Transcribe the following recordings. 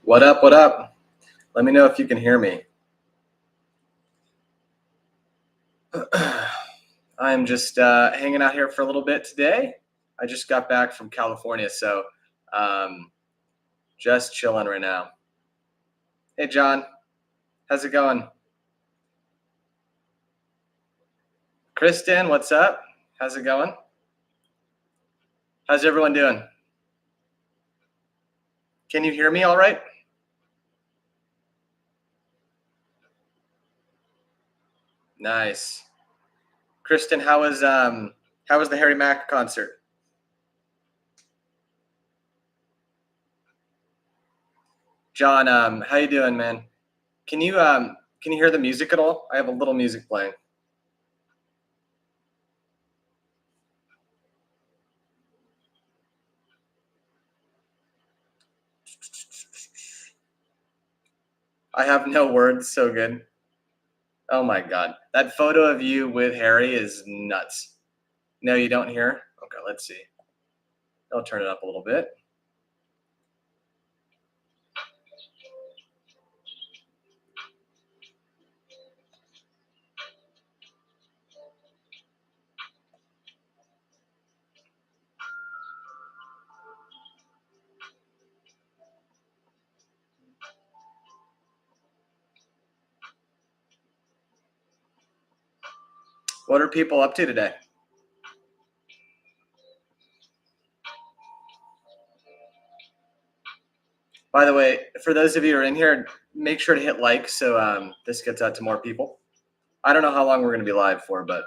What up? What up? Let me know if you can hear me. I'm just hanging out here for a little bit today. I just got back from California, so just chilling right now. Hey, John. How's it going? Kristen, what's up? How's it going? How's everyone doing? Can you hear me all right? Nice. Kristen, how was the Harry Mack concert? John, how you doing, man? Can you hear the music at all? I have a little music playing. I have no words. So good. Oh my God. That photo of you with Harry is nuts. No, you don't hear? Okay, let's see. I'll turn it up a little bit. What are people up to today? By the way, for those of you who are in here, make sure to hit like so this gets out to more people. I don't know how long we're going to be live for, but.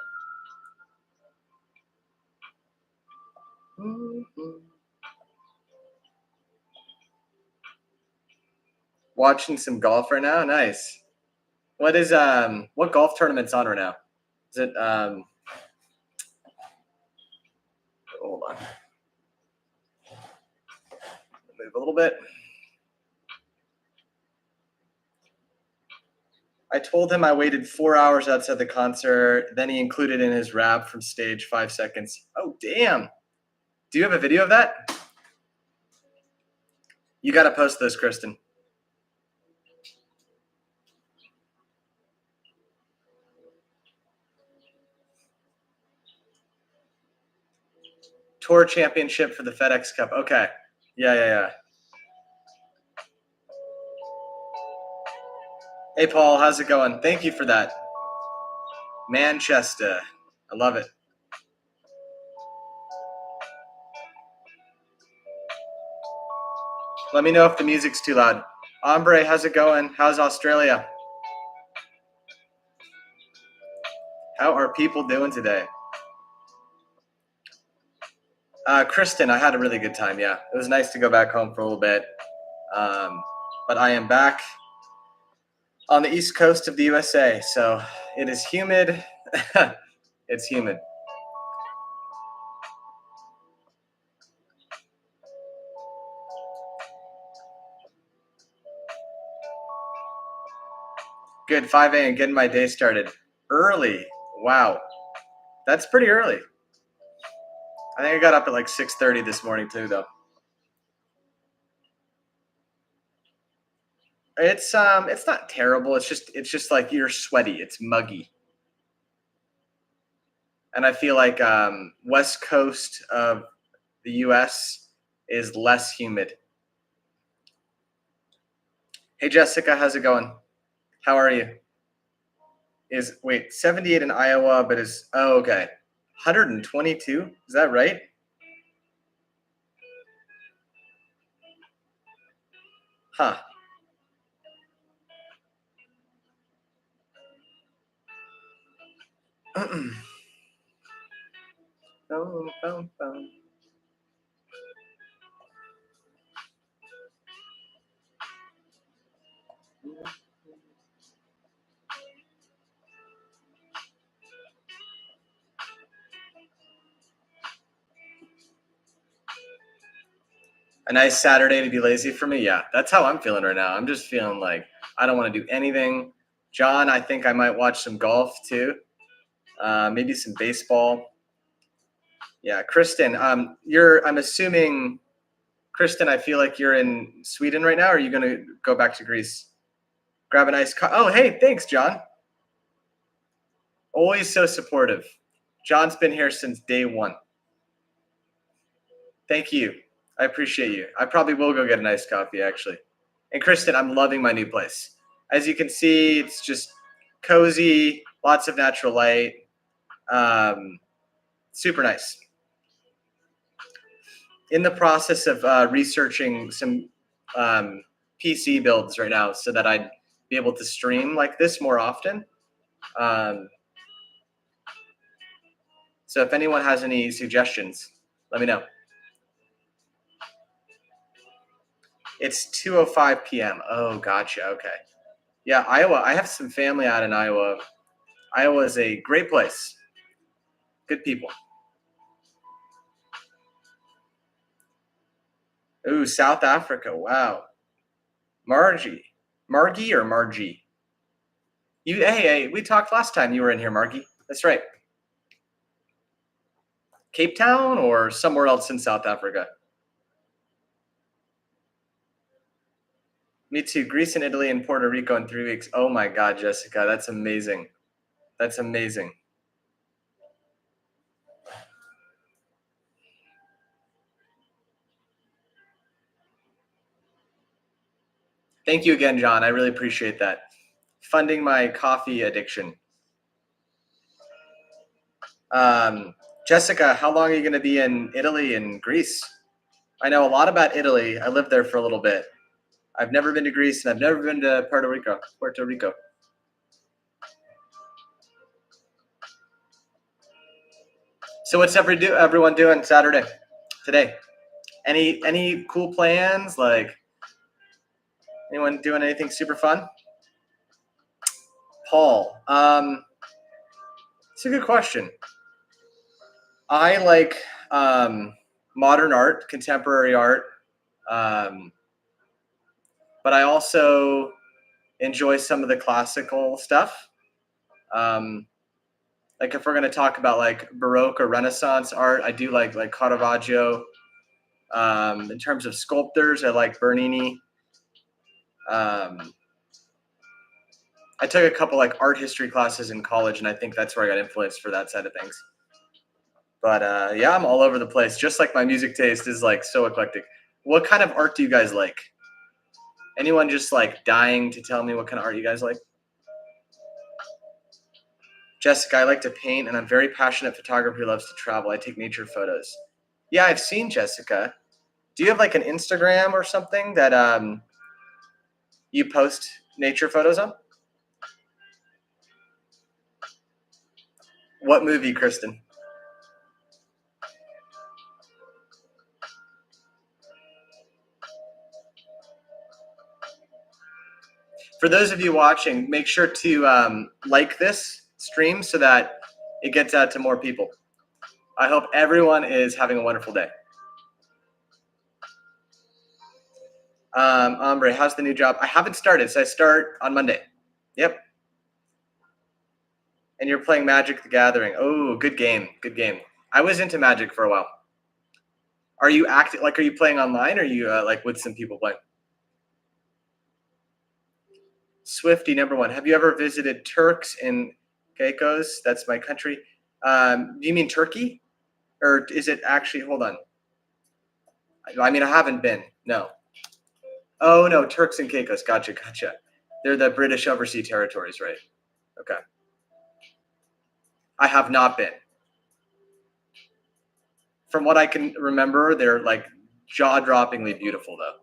Watching some golf right now. Nice. What is what golf tournament's on right now? Is it hold on. Move a little bit. I told him I waited 4 hours outside the concert. Then he included in his rap from stage 5 seconds. Oh, damn. Do you have a video of that? You got to post those, Kristen. Tour championship for the FedEx Cup. Okay. Yeah. Hey, Paul, how's it going? Thank you for that. Manchester. I love it. Let me know if the music's too loud. Ombre, how's it going? How's Australia? How are people doing today? Kristen, I had a really good time, yeah. It was nice to go back home for a little bit. But I am back on the east coast of the USA, so it is humid. It's humid. Good, 5 a.m. getting my day started early. Wow, that's pretty early. I think I got up at like 6:30 this morning too, though. It's not terrible. It's just like you're sweaty. It's muggy, and I feel like west coast of the U.S. is less humid. Hey Jessica, how's it going? How are you? Is 78 in Iowa, but okay. 122? Is that right? Huh. A nice Saturday to be lazy for me. Yeah, that's how I'm feeling right now. I'm just feeling like I don't want to do anything. John, I think I might watch some golf too. Maybe some baseball. Yeah, Kristen, I'm assuming Kristen, I feel like you're in Sweden right now. Or are you going to go back to Greece? Grab a nice oh, hey, thanks, John. Always so supportive. John's been here since day one. Thank you. I appreciate you. I probably will go get a nice coffee, actually. And Kristen, I'm loving my new place. As you can see, it's just cozy, lots of natural light. Super nice. In the process of researching some PC builds right now so that I'd be able to stream like this more often. So if anyone has any suggestions, let me know. It's 2:05 p.m. Oh, gotcha. Okay. Yeah, Iowa. I have some family out in Iowa. Iowa is a great place. Good people. Ooh, South Africa. Wow. Margie or Margie? Hey, we talked last time you were in here, Margie. That's right. Cape Town or somewhere else in South Africa? Me too. Greece and Italy and Puerto Rico in 3 weeks. Oh my God, Jessica, that's amazing. That's amazing. Thank you again, John. I really appreciate that. Funding my coffee addiction. Jessica, how long are you going to be in Italy and Greece? I know a lot about Italy. I lived there for a little bit. I've never been to Greece, and I've never been to Puerto Rico. So what's everyone doing Saturday today? Any cool plans? Like anyone doing anything super fun? Paul, it's a good question. I like modern art, contemporary art, but I also enjoy some of the classical stuff. Like if we're going to talk about like Baroque or Renaissance art, I do like Caravaggio. In terms of sculptors, I like Bernini. I took a couple like art history classes in college, and I think that's where I got influenced for that side of things. But yeah, I'm all over the place. Just like my music taste is like so eclectic. What kind of art do you guys like? Anyone just like dying to tell me what kind of art you guys like? Jessica, I like to paint, and I'm very passionate photographer who loves to travel. I take nature photos. Yeah, I've seen Jessica. Do you have like an Instagram or something that you post nature photos on? What movie, Kristen? For those of you watching, make sure to like this stream so that it gets out to more people. I hope everyone is having a wonderful day. Ombre, how's the new job? I haven't started, so I start on Monday. Yep. And you're playing Magic the Gathering. Oh, good game. Good game. I was into Magic for a while. Are you acting like? Are you playing online, or are you like with some people playing? Swifty number one. Have you ever visited Turks and Caicos? That's my country. Do you mean Turkey, or is it actually? Hold on. I mean, I haven't been. No. Oh no, Turks and Caicos. Gotcha. They're the British overseas territories, right? Okay. I have not been. From what I can remember, they're like jaw-droppingly beautiful, though.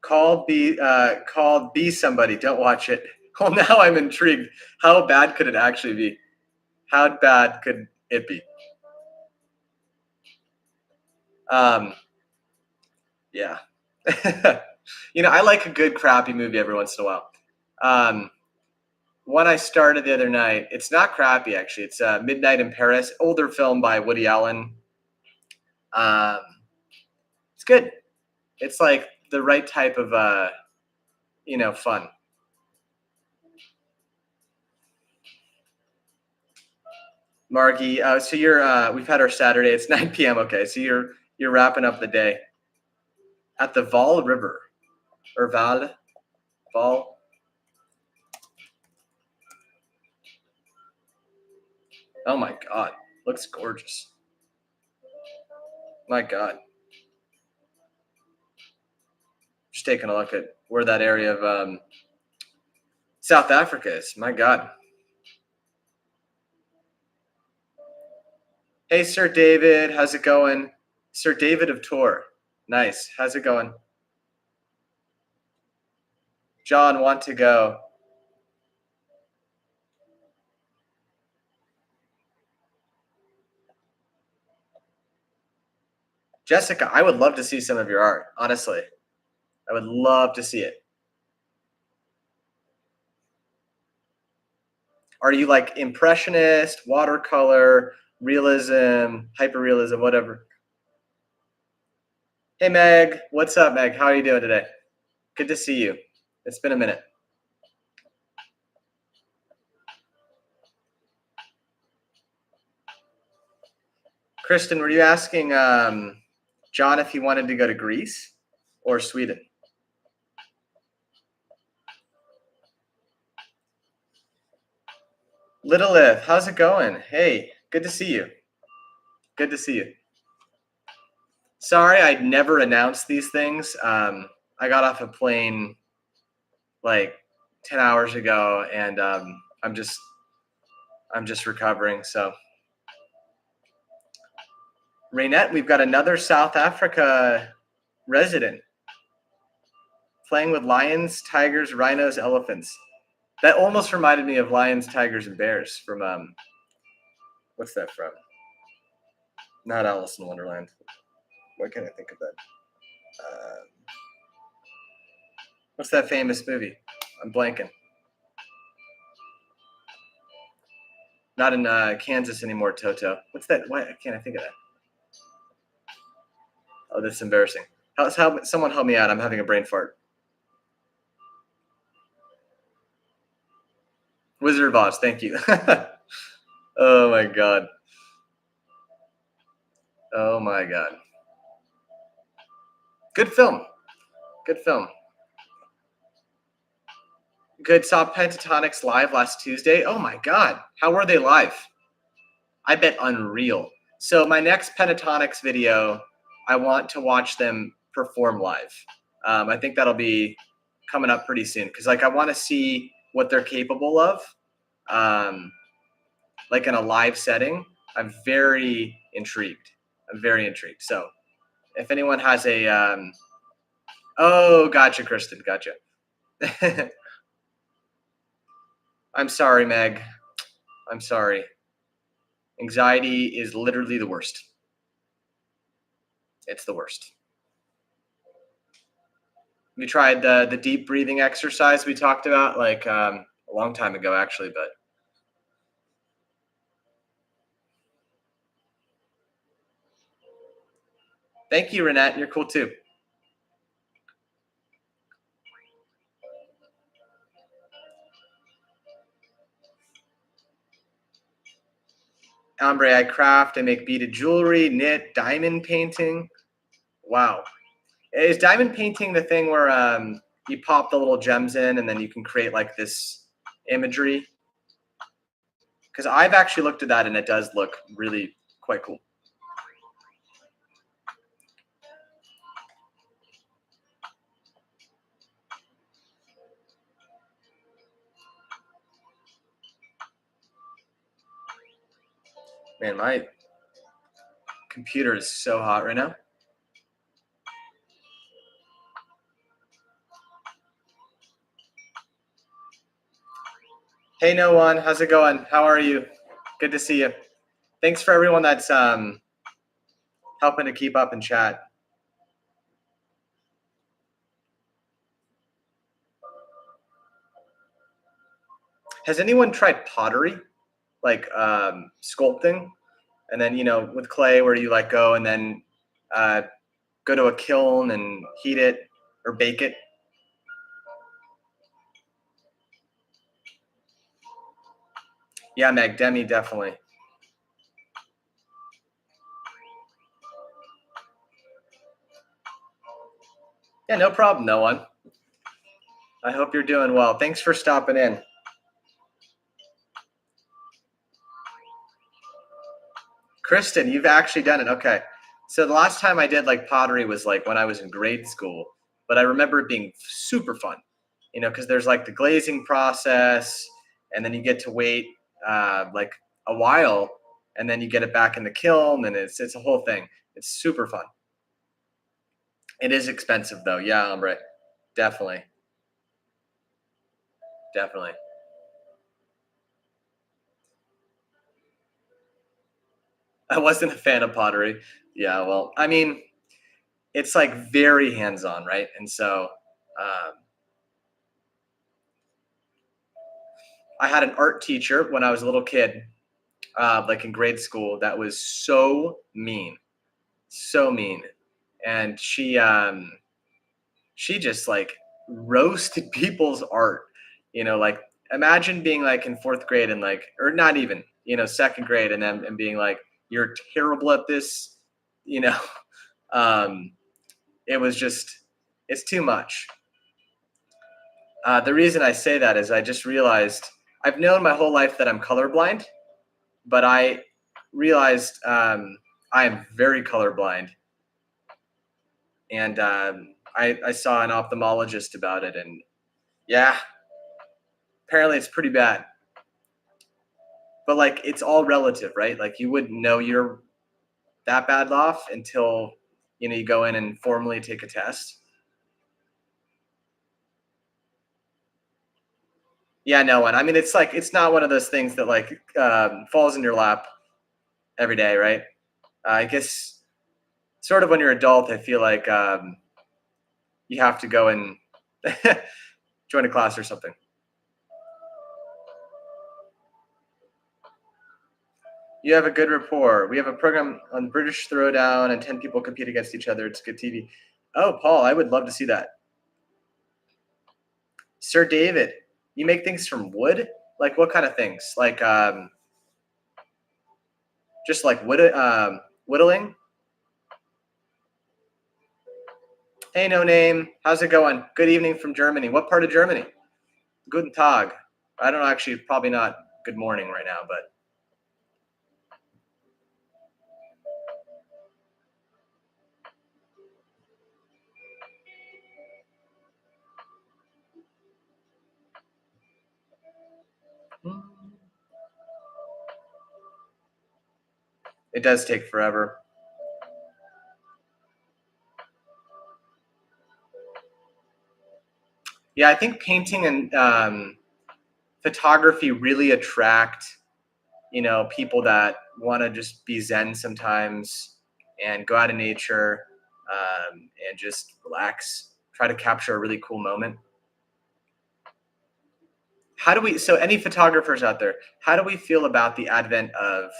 Called Be Somebody. Don't watch it. Well, now I'm intrigued. How bad could it actually be? How bad could it be? Yeah. I like a good crappy movie every once in a while. One I started the other night. It's not crappy actually. It's Midnight in Paris, older film by Woody Allen. It's good. It's like the right type of fun. Margie, so you're we've had our Saturday. It's 9 p.m. Okay, so you're wrapping up the day at the Val River or Val. Oh my God, looks gorgeous. My God, just taking a look at where that area of South Africa is. My God. Hey, Sir David, how's it going? Sir David of Tour. Nice. How's it going? John, want to go. Jessica, I would love to see some of your art, honestly. I would love to see it. Are you like impressionist, watercolor, realism, hyperrealism, whatever? Hey, Meg. What's up, Meg? How are you doing today? Good to see you. It's been a minute. Kristen, were you asking John if he wanted to go to Greece or Sweden? Little Liv, how's it going? Hey, good to see you. Good to see you. Sorry, I'd never announced these things. I got off a plane like 10 hours ago, and I'm just recovering. So, Raynette, we've got another South Africa resident playing with lions, tigers, rhinos, elephants. That almost reminded me of lions, tigers, and bears from what's that from? Not Alice in Wonderland. What can I think of that? What's that famous movie? I'm blanking. Not in Kansas anymore, Toto. What's that? Why can't I think of that? Oh, that's embarrassing. Someone help me out. I'm having a brain fart. Wizard of Oz. Thank you. Oh my God. Oh my God. Good film. Good film. Good. Saw Pentatonics live last Tuesday. Oh my God. How were they live? I bet unreal. So my next Pentatonics video, I want to watch them perform live. I think that'll be coming up pretty soon because like I want to see what they're capable of, like in a live setting. I'm very intrigued. So if anyone has a, oh, gotcha, Kristen, gotcha. I'm sorry, Meg. I'm sorry. Anxiety is literally the worst. It's the worst. We tried the deep breathing exercise we talked about like a long time ago, actually, but thank you, Renette. You're cool too. Ombre, I craft, I make beaded jewelry, knit, diamond painting. Wow. Is diamond painting the thing where you pop the little gems in and then you can create like this imagery? Because I've actually looked at that and it does look really quite cool. Man, my computer is so hot right now. Hey, no one. How's it going? How are you? Good to see you. Thanks for everyone that's helping to keep up in chat. Has anyone tried pottery, like sculpting, and then with clay where you like go and then go to a kiln and heat it or bake it? Yeah, Meg, Demi, definitely. Yeah, no problem, no one. I hope you're doing well. Thanks for stopping in. Kristen, you've actually done it. Okay. So the last time I did like pottery was like when I was in grade school, but I remember it being super fun, because there's like the glazing process, and then you get to wait like a while, and then you get it back in the kiln, and it's a whole thing. It's super fun. It is expensive though. Yeah, hombre. Definitely. Definitely. I wasn't a fan of pottery. Yeah, well, I mean, it's like very hands-on, right? And so um, I had an art teacher when I was a little kid, like in grade school, that was so mean, and she just like roasted people's art. Like imagine being like in fourth grade and like, or not even, second grade, and then and being like, "You're terrible at this," you know. Um, it was just, it's too much. The reason I say that is I just realized I've known my whole life that I'm colorblind, but I realized I am very colorblind, and I saw an ophthalmologist about it, and yeah, apparently it's pretty bad. But like, it's all relative, right? Like, you wouldn't know you're that bad off until you go in and formally take a test. Yeah, no one. I mean, it's like it's not one of those things that like falls in your lap every day, right? I guess sort of when you're adult, I feel like you have to go and join a class or something. You have a good rapport. We have a program on British Throwdown, and 10 people compete against each other. It's good TV. Oh, Paul, I would love to see that. Sir David, you make things from wood? Like what kind of things? Like just like whittling? Hey, no name. How's it going? Good evening from Germany. What part of Germany? Guten Tag. I don't know, actually, probably not good morning right now, but it does take forever. Yeah, I think painting and photography really attract, people that want to just be zen sometimes and go out in nature and just relax, try to capture a really cool moment. So any photographers out there, how do we feel about the advent of,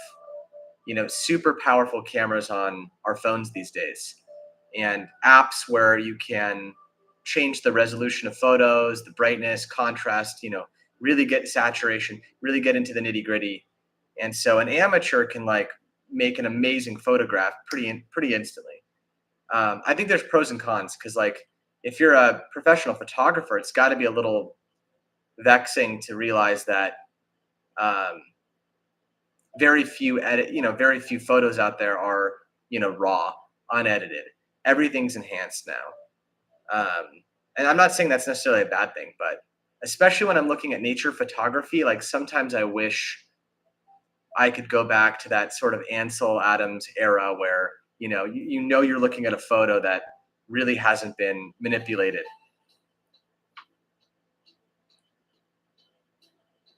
super powerful cameras on our phones these days and apps where you can change the resolution of photos, the brightness, contrast, really get saturation, really get into the nitty gritty. And so an amateur can like make an amazing photograph pretty instantly. I think there's pros and cons because like if you're a professional photographer, it's got to be a little vexing to realize that um, very few photos out there are raw, unedited. Everything's enhanced now, and I'm not saying that's necessarily a bad thing, but especially when I'm looking at nature photography, like sometimes I wish I could go back to that sort of Ansel Adams era where you're looking at a photo that really hasn't been manipulated.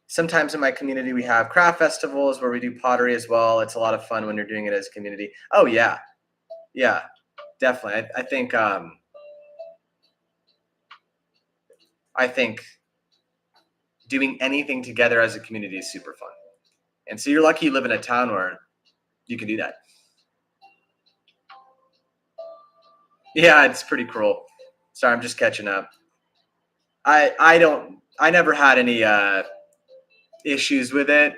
Sometimes in my community we have craft festivals where we do pottery as well. It's a lot of fun when you're doing it as a community. Oh yeah, yeah, definitely. I think doing anything together as a community is super fun. And so you're lucky you live in a town where you can do that. Yeah, it's pretty cruel. Sorry, I'm just catching up. I never had any issues with it.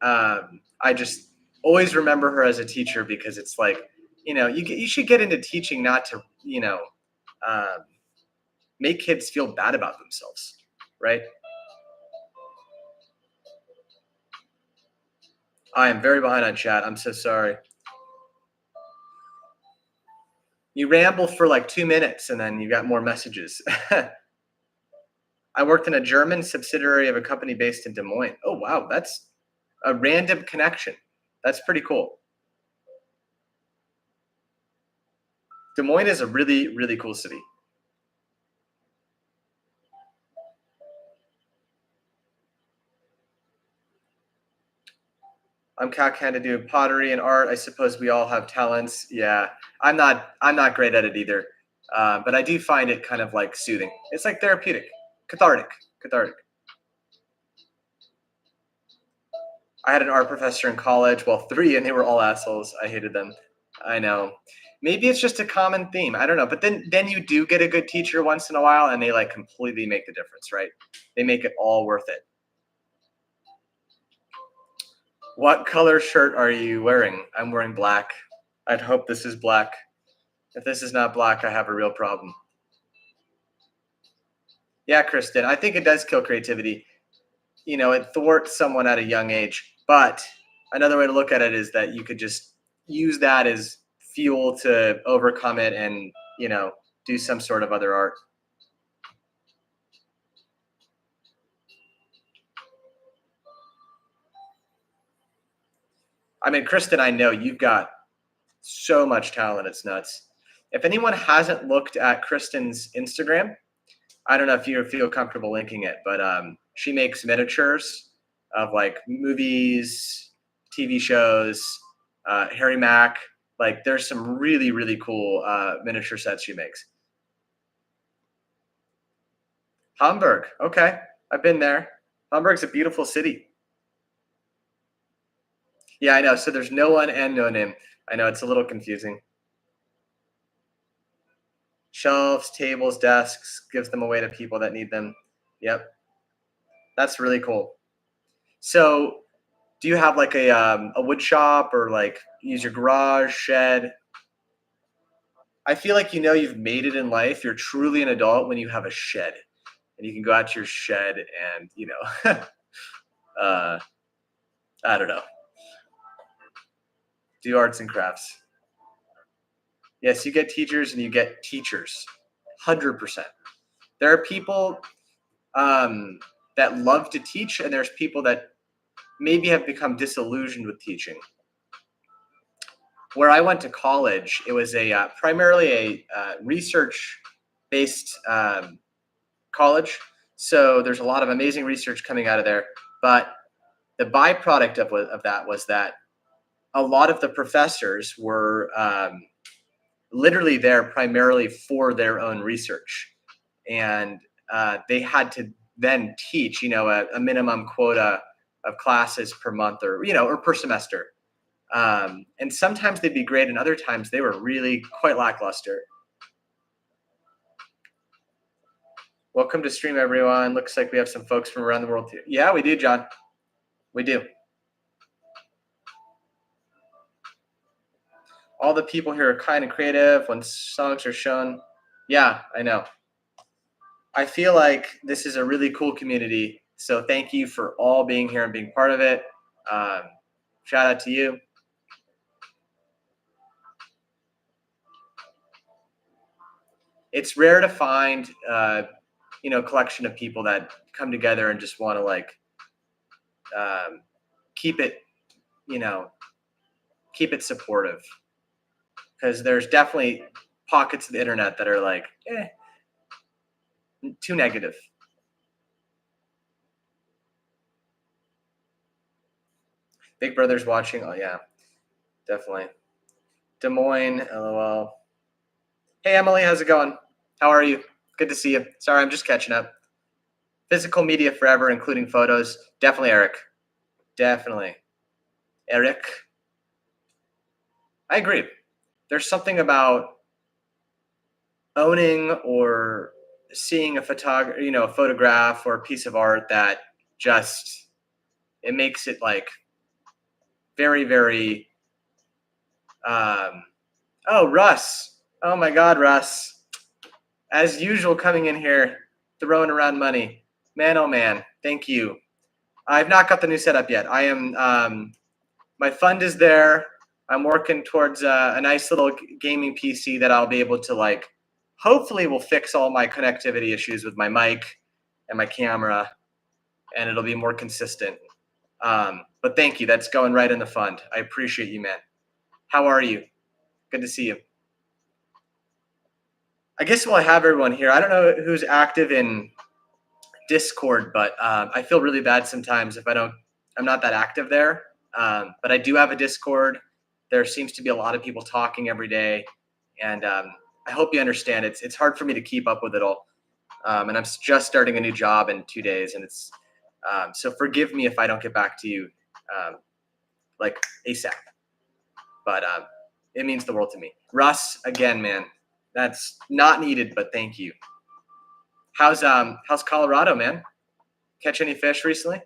I just always remember her as a teacher because it's like, you should get into teaching not to, um, make kids feel bad about themselves, right? I am very behind on chat. I'm so sorry. You ramble for like 2 minutes and then you got more messages. I worked in a German subsidiary of a company based in Des Moines. Oh, wow. That's a random connection. That's pretty cool. Des Moines is a really, really cool city. I'm Cat to do pottery and art. I suppose we all have talents. Yeah, I'm not great at it either, but I do find it kind of like soothing. It's like therapeutic, cathartic. I had an art professor in college, well, three, and they were all assholes. I hated them. I know. Maybe it's just a common theme. I don't know. But then you do get a good teacher once in a while, and they like completely make the difference, right? They make it all worth it. What color shirt are you wearing? I'm wearing black. I'd hope this is black. If this is not black, I have a real problem. Yeah, Kristen, I think it does kill creativity. You know, it thwarts someone at a young age. But another way to look at it is that you could just use that as fuel to overcome it and, you know, do some sort of other art. I mean, Kristen, I know you've got so much talent. It's nuts. If anyone hasn't looked at Kristen's Instagram, I don't know if you feel comfortable linking it, but she makes miniatures of like movies, TV shows, Harry Mack. Like there's some really, really cool miniature sets she makes. Hamburg. Okay. I've been there. Hamburg's a beautiful city. Yeah, I know. So there's no one and no name. I know it's a little confusing. Shelves, tables, desks, gives them away to people that need them. Yep. That's really cool. So do you have like a wood shop or like use your garage, shed? I feel like you know you've made it in life. You're truly an adult when you have a shed and you can go out to your shed and, you know, uh, I don't know, do arts and crafts. Yes, you get teachers and you get teachers. 100%. There are people that love to teach, and there's people that maybe have become disillusioned with teaching. Where I went to college, it was a primarily a research-based college. So there's a lot of amazing research coming out of there. But the byproduct of that was that a lot of the professors were literally there primarily for their own research, and they had to then teach, you know, a minimum quota of classes per month or you know or per semester. And sometimes they'd be great, and other times they were really quite lackluster. Welcome to stream, everyone. Looks like we have some folks from around the world here. Yeah, we do, John. We do. All the people here are kind and creative when songs are shown. Yeah, I know. I feel like this is a really cool community. So thank you for all being here and being part of it. Um, Shout out to you. It's rare to find, you know, a collection of people that come together and just want to like keep it, you know, keep it supportive. Because there's definitely pockets of the internet that are like, too negative. Big Brother's watching. Oh yeah, definitely. Des Moines, LOL. Hey Emily, how's it going? How are you? Good to see you. Sorry, I'm just catching up. Physical media forever, including photos. Definitely, Eric. Definitely. Eric. I agree. There's something about owning or seeing a a photograph or a piece of art that just it makes it like very, very. Oh, Russ. Oh my God, Russ. as usual, coming in here, throwing around money. Man, oh man, thank you. I've not got the new setup yet. I am, my fund is there. I'm working towards a nice little gaming PC that I'll be able to like, hopefully will fix all my connectivity issues with my mic and my camera, and it'll be more consistent. But thank you. That's going right in the fund. I appreciate you, man. How are you? Good to see you. I guess while I have everyone here, I don't know who's active in Discord, but I feel really bad sometimes if I'm not that active there. But I do have a Discord. There seems to be a lot of people talking every day, and I hope you understand. It's hard for me to keep up with it all, and I'm just starting a new job in 2 days, and it's so forgive me if I don't get back to you like ASAP. But it means the world to me. Russ, again, man, that's not needed, but thank you. How's Colorado, man? Catch any fish recently?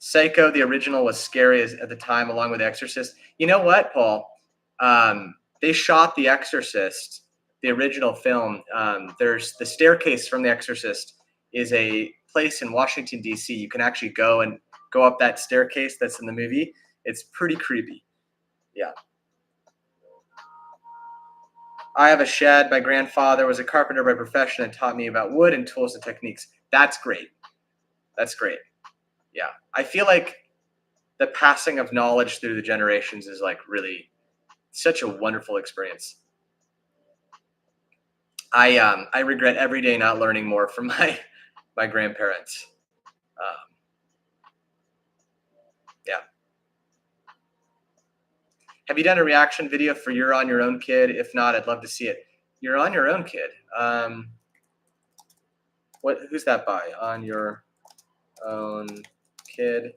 Psycho, the original, was scary at the time, along with The Exorcist. You know what, Paul? They shot The Exorcist, the original film. There's the staircase from The Exorcist is a place in Washington, D.C. You can actually go up that staircase that's in the movie. It's pretty creepy. Yeah. I have a shed. My grandfather was a carpenter by profession and taught me about wood and tools and techniques. That's great. That's great. Yeah. I feel like the passing of knowledge through the generations is like really such a wonderful experience. I regret every day not learning more from my grandparents. Yeah. Have you done a reaction video for You're on Your Own Kid? If not, I'd love to see it. You're on Your Own Kid. Who's that by? On Your Own Kid.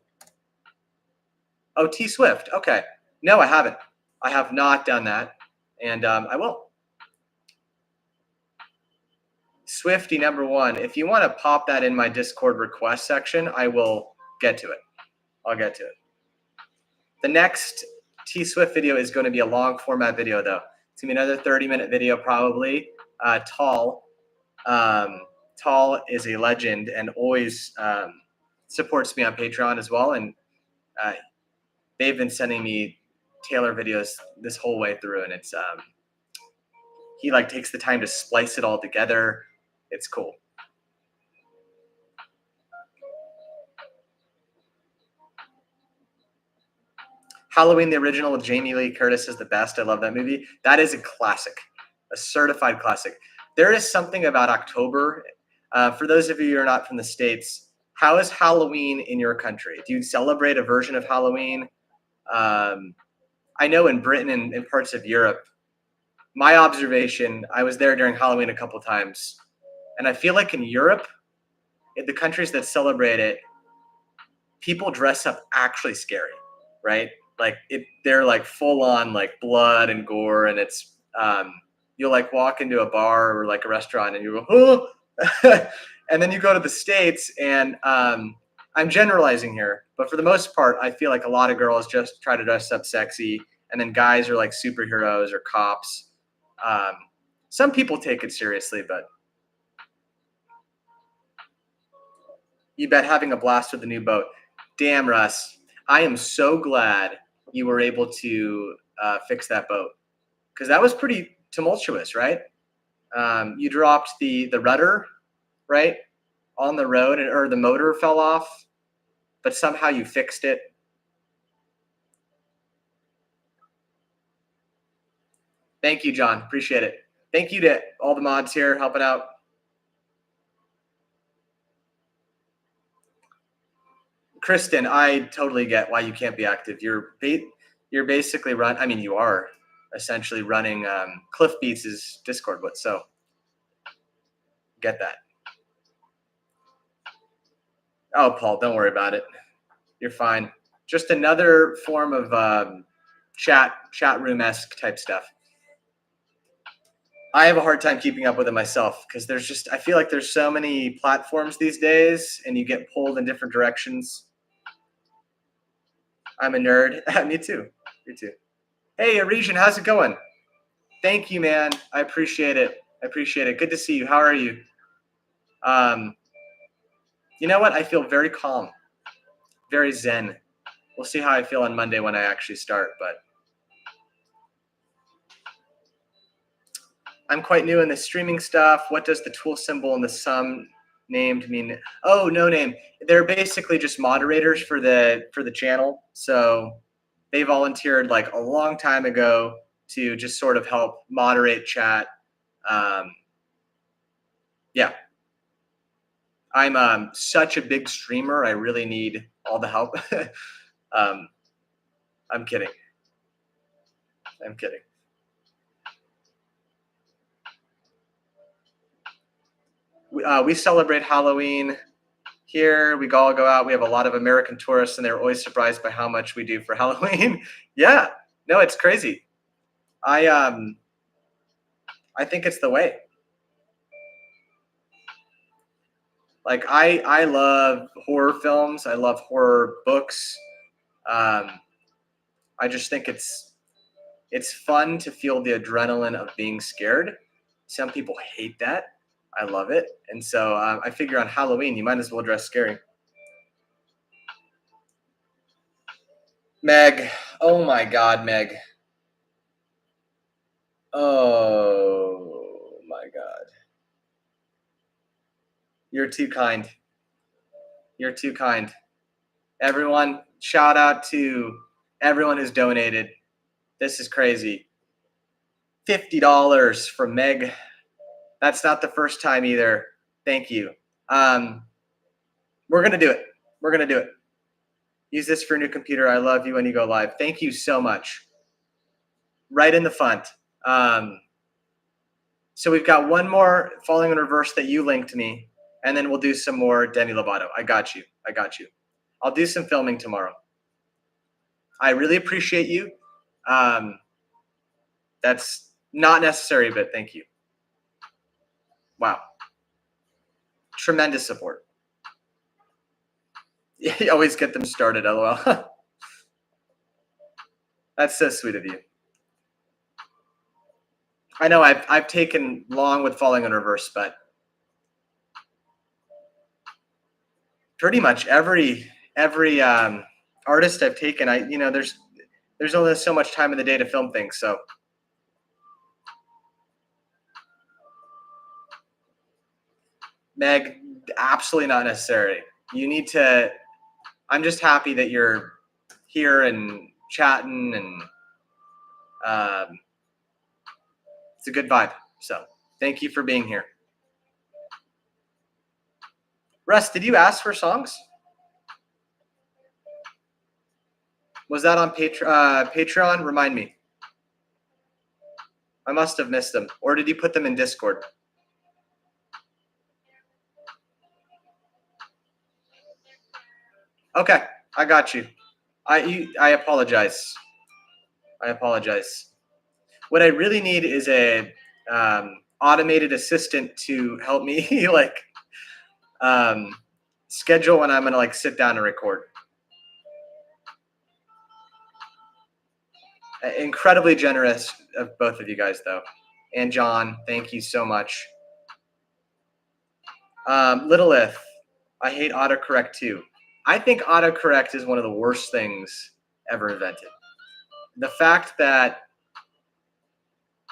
Oh, T Swift. Okay. No, I haven't. I have not done that, and I will. Swifty number one. If you want to pop that in my Discord request section, I will get to it. I'll get to it. The next T Swift video is going to be a long format video, though. It's going to be another 30-minute video, probably. Tall is a legend and always supports me on Patreon as well, and they've been sending me Taylor videos this whole way through, and it's he like takes the time to splice it all together. It's cool. Halloween, the original with Jamie Lee Curtis, is the best. I love that movie. That is a classic, a certified classic. There is something about October. For those of you who are not from the States, how is Halloween in your country? Do you celebrate a version of Halloween? I know in Britain and in parts of Europe, my observation, I was there during Halloween a couple times, and I feel like in Europe, in the countries that celebrate it, people dress up actually scary, right? Like they're like full on like blood and gore, and it's you'll like walk into a bar or like a restaurant and you go, oh, and then you go to the States, and I'm generalizing here, but for the most part, I feel like a lot of girls just try to dress up sexy, and then guys are like superheroes or cops. Some people take it seriously, but you bet having a blast with the new boat. Damn, Russ, I am so glad you were able to fix that boat, because that was pretty tumultuous, right? You dropped the rudder, right, on the road, or the motor fell off, but somehow you fixed it. Thank you, John. Appreciate it. Thank you to all the mods here helping out. Kristen, I totally get why you can't be active. You're basically you are essentially running Cliff Beats' Discord, but so get that. Oh, Paul, don't worry about it. You're fine. Just another form of chat room-esque type stuff. I have a hard time keeping up with it myself, because I feel like there's so many platforms these days, and you get pulled in different directions. I'm a nerd. Me too. Me too. Hey, Arisian, how's it going? Thank you, man. I appreciate it. I appreciate it. Good to see you. How are you? You know what? I feel very calm, very zen. We'll see how I feel on Monday when I actually start, but I'm quite new in the streaming stuff. What does the tool symbol and the sum named mean? Oh, no name. They're basically just moderators for the channel. So they volunteered like a long time ago to just sort of help moderate chat. Yeah. I'm such a big streamer. I really need all the help. I'm kidding. I'm kidding. We celebrate Halloween here. We all go out. We have a lot of American tourists, and they're always surprised by how much we do for Halloween. Yeah, no, it's crazy. I think it's the way. Like I love horror films. I love horror books. I just think it's fun to feel the adrenaline of being scared. Some people hate that. I love it, and so I figure on Halloween you might as well dress scary. Meg, oh my God, Meg. Oh my God. You're too kind. You're too kind. Everyone, shout out to everyone who's donated. This is crazy. $50 from Meg. That's not the first time either. Thank you. We're going to do it. We're going to do it. Use this for a new computer. I love you when you go live. Thank you so much. Right in the font. So we've got one more Falling in Reverse that you linked me, and then we'll do some more Demi Lovato. I got you. I got you. I'll do some filming tomorrow. I really appreciate you. That's not necessary, but thank you. Wow. Tremendous support. You always get them started, LOL. That's so sweet of you. I know I've taken long with Falling in Reverse, but pretty much every artist I've taken, there's only so much time in the day to film things, so. Meg, absolutely not necessary. You need to. I'm just happy that you're here and chatting, and it's a good vibe. So thank you for being here. Russ, did you ask for songs? Was that on Patreon? Remind me. I must have missed them. Or did you put them in Discord? Okay, I got you. I apologize. I apologize. What I really need is a automated assistant to help me like schedule when I'm gonna like sit down and record. Incredibly generous of both of you guys, though. And John, thank you so much. Littleth, I hate autocorrect too. I think autocorrect is one of the worst things ever invented. The fact that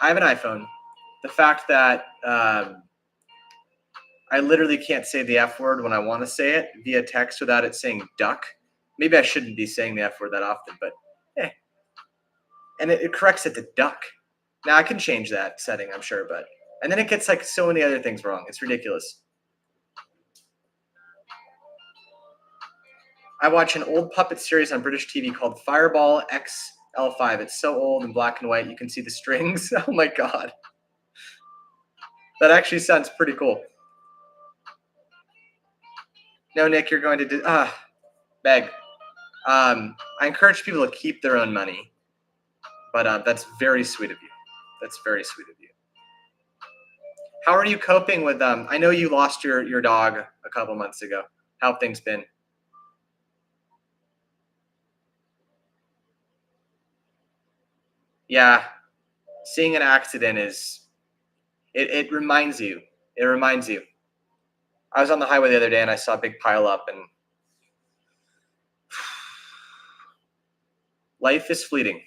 I have an iPhone, the fact that I literally can't say the F word when I want to say it via text without it saying duck. Maybe I shouldn't be saying the F word that often, but and it corrects it to duck. Now I can change that setting, I'm sure, but and then it gets like so many other things wrong. It's ridiculous. I watch an old puppet series on British TV called Fireball XL5. It's so old and black and white. You can see the strings. Oh my God. That actually sounds pretty cool. No, Nick, you're going to do beg. I encourage people to keep their own money, but that's very sweet of you. That's very sweet of you. How are you coping with I know you lost your dog a couple months ago. How have things been? Yeah. Seeing an accident it reminds you. It reminds you. I was on the highway the other day and I saw a big pile up, and life is fleeting.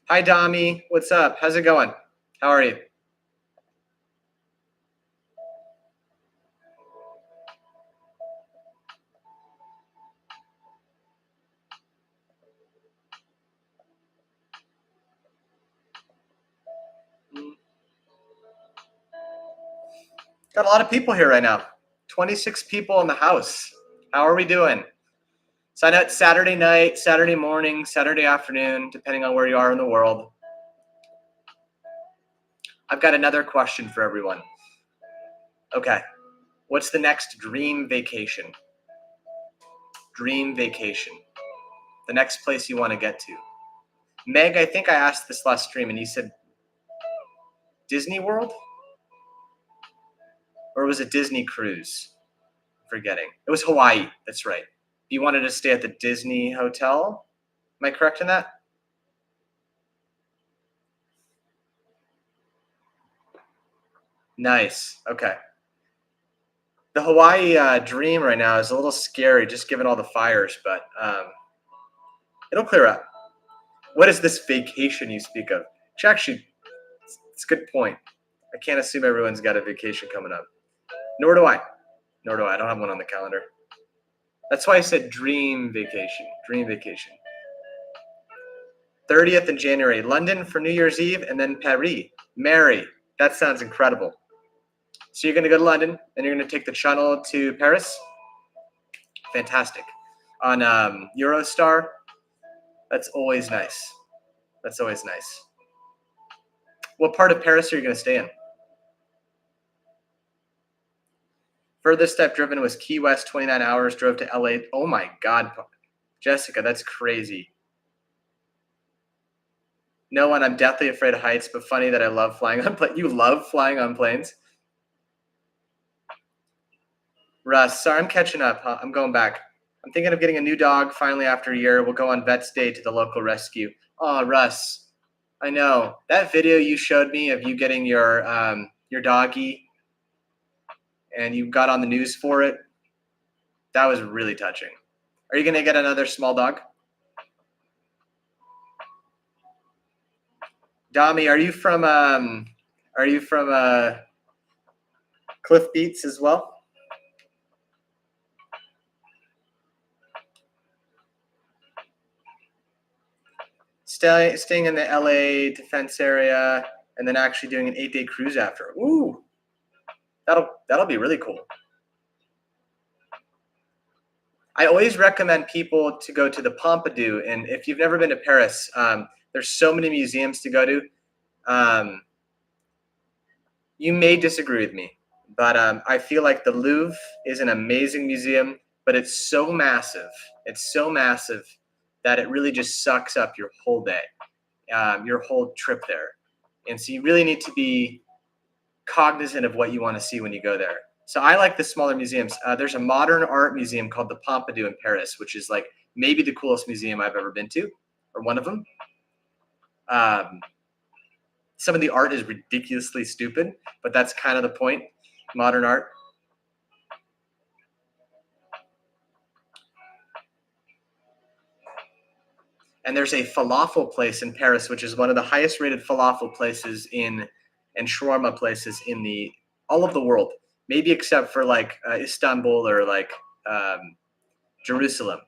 Hi, Dami. What's up? How's it going? How are you? Got a lot of people here right now. 26 people in the house. How are we doing? So I know it's Saturday night, Saturday morning, Saturday afternoon, depending on where you are in the world. I've got another question for everyone. Okay. What's the next dream vacation? Dream vacation. The next place you want to get to. Meg, I think I asked this last stream and you said Disney World? Or was it Disney Cruise? I'm forgetting. It was Hawaii. That's right. You wanted to stay at the Disney Hotel? Am I correct in that? Nice. Okay. The Hawaii dream right now is a little scary, just given all the fires, but it'll clear up. What is this vacation you speak of? Which actually, it's a good point. I can't assume everyone's got a vacation coming up. Nor do I. Nor do I. I don't have one on the calendar. That's why I said dream vacation. Dream vacation. 30th in January, London for New Year's Eve, and then Paris. Mary, that sounds incredible. So you're going to go to London, and you're going to take the Channel to Paris? Fantastic. On Eurostar, that's always nice. That's always nice. What part of Paris are you going to stay in? Furthest I've driven was Key West, 29 hours, drove to LA. Oh my God, Jessica, that's crazy. No one, I'm deathly afraid of heights, but funny that I love flying on planes. You love flying on planes? Russ, sorry, I'm catching up. Huh? I'm going back. I'm thinking of getting a new dog finally after a year. We'll go on Vet's Day to the local rescue. Oh, Russ, I know. That video you showed me of you getting your doggy and you got on the news for it, that was really touching. Are you going to get another small dog? Dami, are you from Cliff Beats as well? Staying in the LA defense area and then actually doing an 8-day cruise after. Ooh, that'll be really cool. I always recommend people to go to the Pompidou, and if you've never been to Paris, there's so many museums to go to. You may disagree with me, but I feel like the Louvre is an amazing museum, but it's so massive. It's so massive that it really just sucks up your whole day, your whole trip there. And so you really need to be cognizant of what you want to see when you go there. So I like the smaller museums. There's a modern art museum called the Pompidou in Paris, which is like maybe the coolest museum I've ever been to, or one of them. Some of the art is ridiculously stupid, but that's kind of the point, modern art. And there's a falafel place in Paris, which is one of the highest rated falafel places and shawarma places in all of the world, maybe except for like Istanbul or like Jerusalem.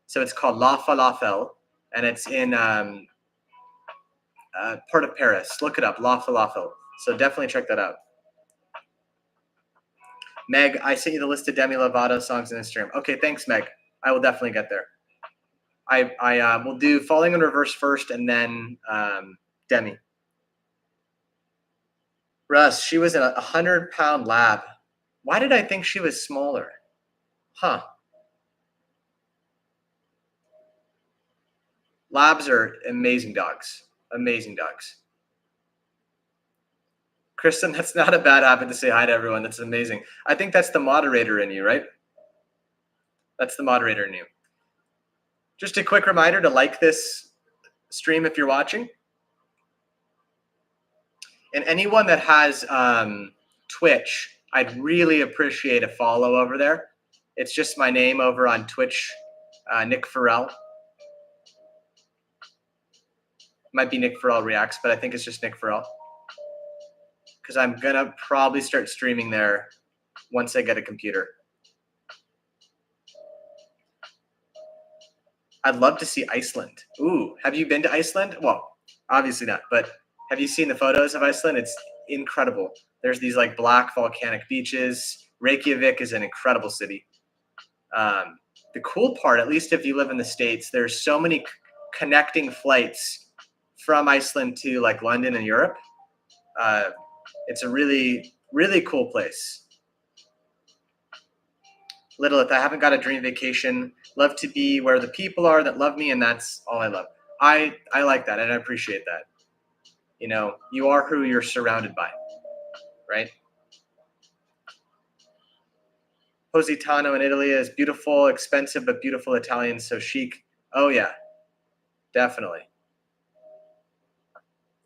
So it's called La Falafel, and it's in part of Paris. Look it up, La Falafel. So definitely check that out. Meg, I sent you the list of Demi Lovato songs on Instagram. Okay, thanks, Meg. I will definitely get there. I will do Falling in Reverse first, and then Demi. Russ, she was a 100-pound lab. Why did I think she was smaller? Huh. Labs are amazing dogs. Amazing dogs. Kristen, that's not a bad habit to say hi to everyone. That's amazing. I think that's the moderator in you, right? That's the moderator in you. Just a quick reminder to like this stream if you're watching. And anyone that has Twitch, I'd really appreciate a follow over there. It's just my name over on Twitch, Nick Farrell. Might be Nick Farrell Reacts, but I think it's just Nick Farrell. Because I'm going to probably start streaming there once I get a computer. I'd love to see Iceland. Ooh, have you been to Iceland? Well, obviously not, but have you seen the photos of Iceland? It's incredible. There's these like black volcanic beaches. Reykjavik is an incredible city. The cool part, at least if you live in the States, there's so many connecting flights from Iceland to like London and Europe. It's a really, really cool place. Lilith, I haven't got a dream vacation. Love to be where the people are that love me, and that's all I love. I like that, and I appreciate that. You know, you are who you're surrounded by, right? Positano in Italy is beautiful, expensive, but beautiful. Italian, so chic. Oh, yeah, definitely.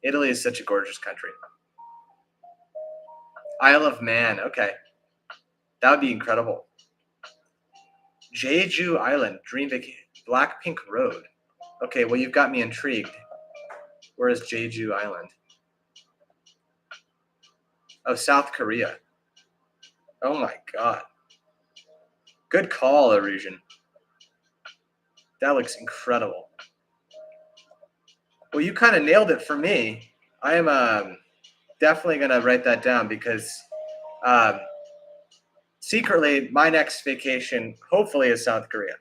Italy is such a gorgeous country. Isle of Man, okay. That would be incredible. Jeju Island, dream vacation. Blackpink Road. Okay, well, you've got me intrigued. Where is Jeju Island? Oh, South Korea. Oh my God. Good call, Erusian. That looks incredible. Well, you kind of nailed it for me. I am definitely going to write that down because secretly my next vacation hopefully is South Korea.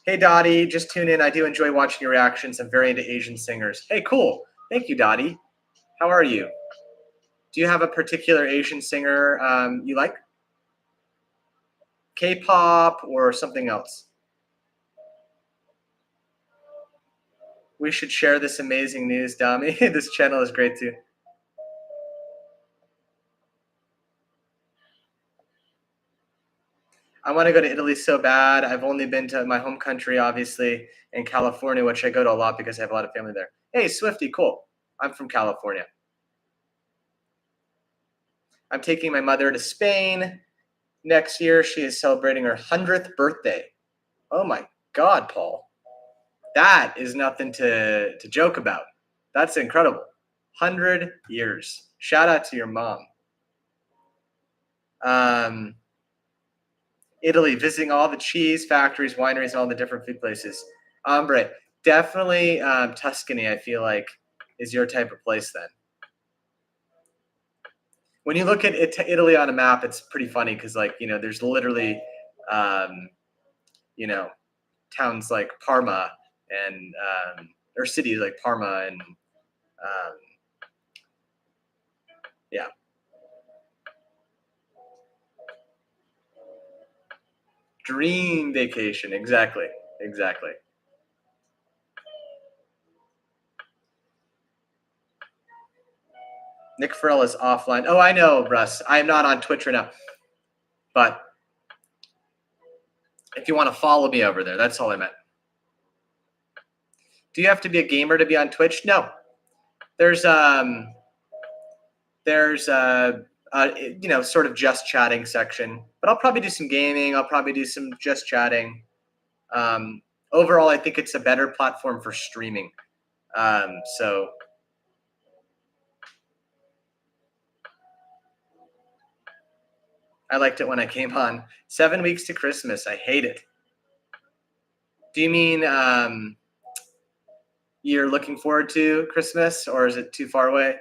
Hey, Dottie, just tune in. I do enjoy watching your reactions. I'm very into Asian singers. Hey, cool. Thank you, Dottie. How are you? Do you have a particular Asian singer you like? K-pop or something else? We should share this amazing news, Dami. This channel is great too. I want to go to Italy so bad. I've only been to my home country, obviously, in California, which I go to a lot because I have a lot of family there. Hey, Swifty, cool. I'm from California. I'm taking my mother to Spain next year. She is celebrating her 100th birthday. Oh my God, Paul. That is nothing to joke about. That's incredible. 100 years. Shout out to your mom. Italy, visiting all the cheese factories, wineries, and all the different food places. Ombre, definitely Tuscany, I feel like, is your type of place then. When you look at Italy on a map, it's pretty funny because, like, you know, there's literally, you know, towns like Parma and or cities like Parma and yeah. Dream vacation, exactly. Nick Farrell is offline. Oh, I know, Russ. I'm not on Twitch right now. But if you want to follow me over there, that's all I meant. Do you have to be a gamer to be on Twitch? No. There's you know, sort of just chatting section, but I'll probably do some gaming. I'll probably do some just chatting. Overall, I think it's a better platform for streaming. So I liked it when I came on. 7 weeks to Christmas. I hate it. Do you mean you're looking forward to Christmas, or is it too far away?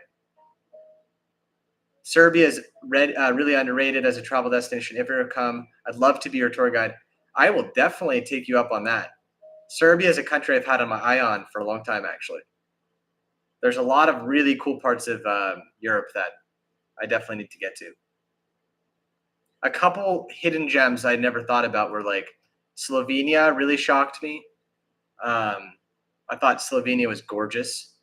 Serbia is really underrated as a travel destination. If you ever come, I'd love to be your tour guide. I will definitely take you up on that. Serbia is a country I've had on my eye on for a long time, actually. There's a lot of really cool parts of Europe that I definitely need to get to. A couple hidden gems I'd never thought about were like Slovenia really shocked me. I thought Slovenia was gorgeous.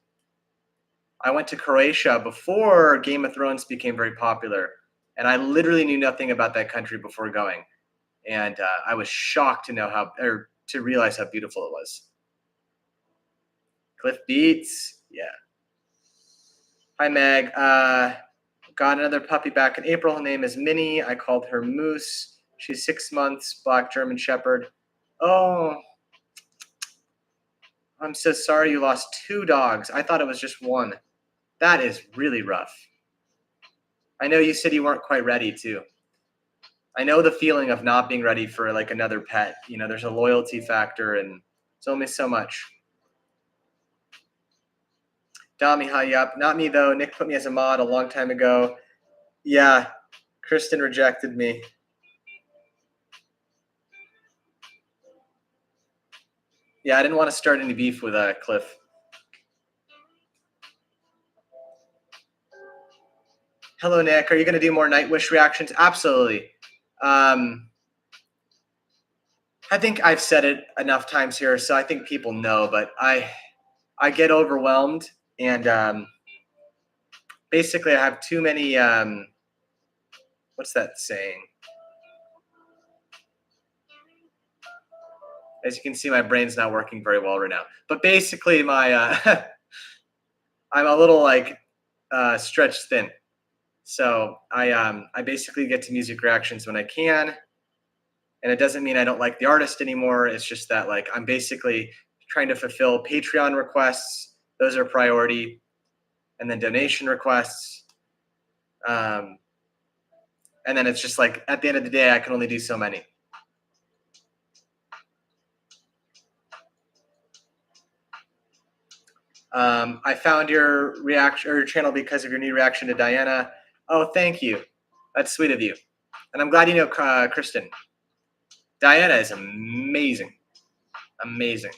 I went to Croatia before Game of Thrones became very popular, and I literally knew nothing about that country before going. And I was shocked to know how, or to realize how beautiful it was. Cliff Beats, yeah. Hi, Meg. Got another puppy back in April. Her name is Minnie. I called her Moose. She's 6 months, black German Shepherd. Oh, I'm so sorry you lost 2 dogs. I thought it was just 1. That is really rough. I know you said you weren't quite ready too. I know the feeling of not being ready for like another pet. You know, there's a loyalty factor and it's only so much. Dami, hi, up. Not me though. Nick put me as a mod a long time ago. Yeah, Kristen rejected me. Yeah, I didn't want to start any beef with Cliff. Hello, Nick. Are you going to do more Nightwish reactions? Absolutely. I think I've said it enough times here, so I think people know, but I get overwhelmed, and basically I have too many, what's that saying? As you can see, my brain's not working very well right now. But basically my, I'm a little like stretched thin. So I basically get to music reactions when I can. And it doesn't mean I don't like the artist anymore. It's just that like I'm basically trying to fulfill Patreon requests. Those are priority. And then donation requests. And then it's just like at the end of the day, I can only do so many. I found your reaction or your channel because of your new reaction to Diana. Oh, thank you. That's sweet of you. And I'm glad you know Kristen. Diana is amazing. Amazing.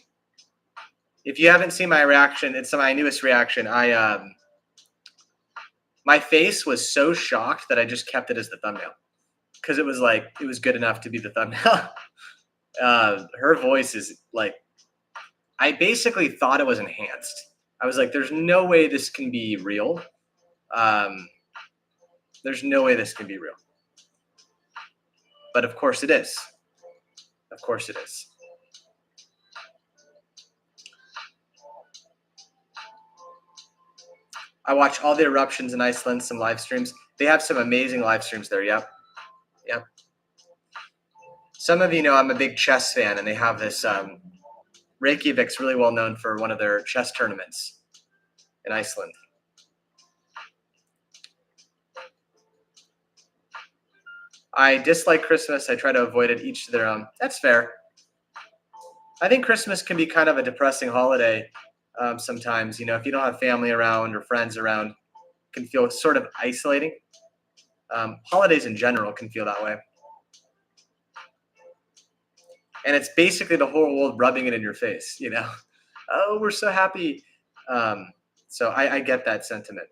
If you haven't seen my reaction, it's my newest reaction. My face was so shocked that I just kept it as the thumbnail because it was like it was good enough to be the thumbnail. Her voice is like, I basically thought it was enhanced. I was like, there's no way this can be real. There's no way this can be real. But of course it is. Of course it is. I watch all the eruptions in Iceland, some live streams. They have some amazing live streams there. Yep. Yep. Some of you know I'm a big chess fan, and they have this Reykjavik's really well known for one of their chess tournaments in Iceland. I dislike Christmas. I try to avoid it, each to their own. That's fair. I think Christmas can be kind of a depressing holiday sometimes. You know, if you don't have family around or friends around, it can feel sort of isolating. Holidays in general can feel that way. And it's basically the whole world rubbing it in your face, you know? Oh, we're so happy. So I get that sentiment.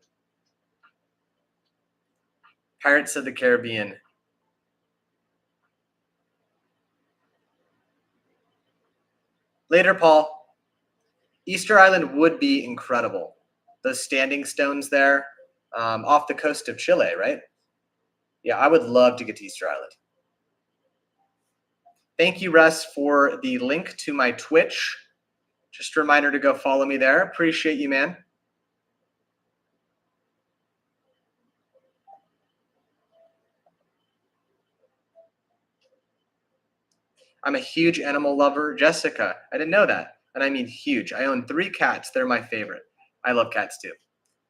Pirates of the Caribbean. Later, Paul. Easter Island would be incredible. Those standing stones there off the coast of Chile, right? Yeah, I would love to get to Easter Island. Thank you, Russ, for the link to my Twitch. Just a reminder to go follow me there. Appreciate you, man. I'm a huge animal lover. Jessica, I didn't know that. And I mean huge. I own 3 cats. They're my favorite. I love cats too.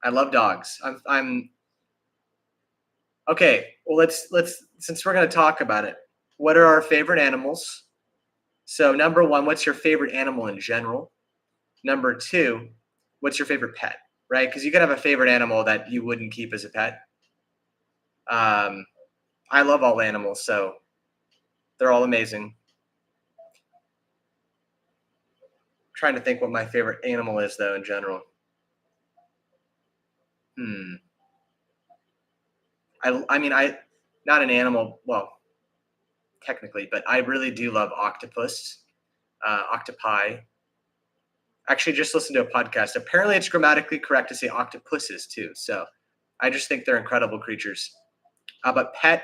I love dogs. I'm okay. Well, let's since we're gonna talk about it. What are our favorite animals? So number 1, what's your favorite animal in general? Number 2, what's your favorite pet? Right? Because you could have a favorite animal that you wouldn't keep as a pet. I love all animals, so they're all amazing. Trying to think what my favorite animal is though in general. I mean, not an animal, well, technically, but I really do love octopus, octopi. Actually, just listened to a podcast. Apparently, it's grammatically correct to say octopuses too. So I just think they're incredible creatures. But pet,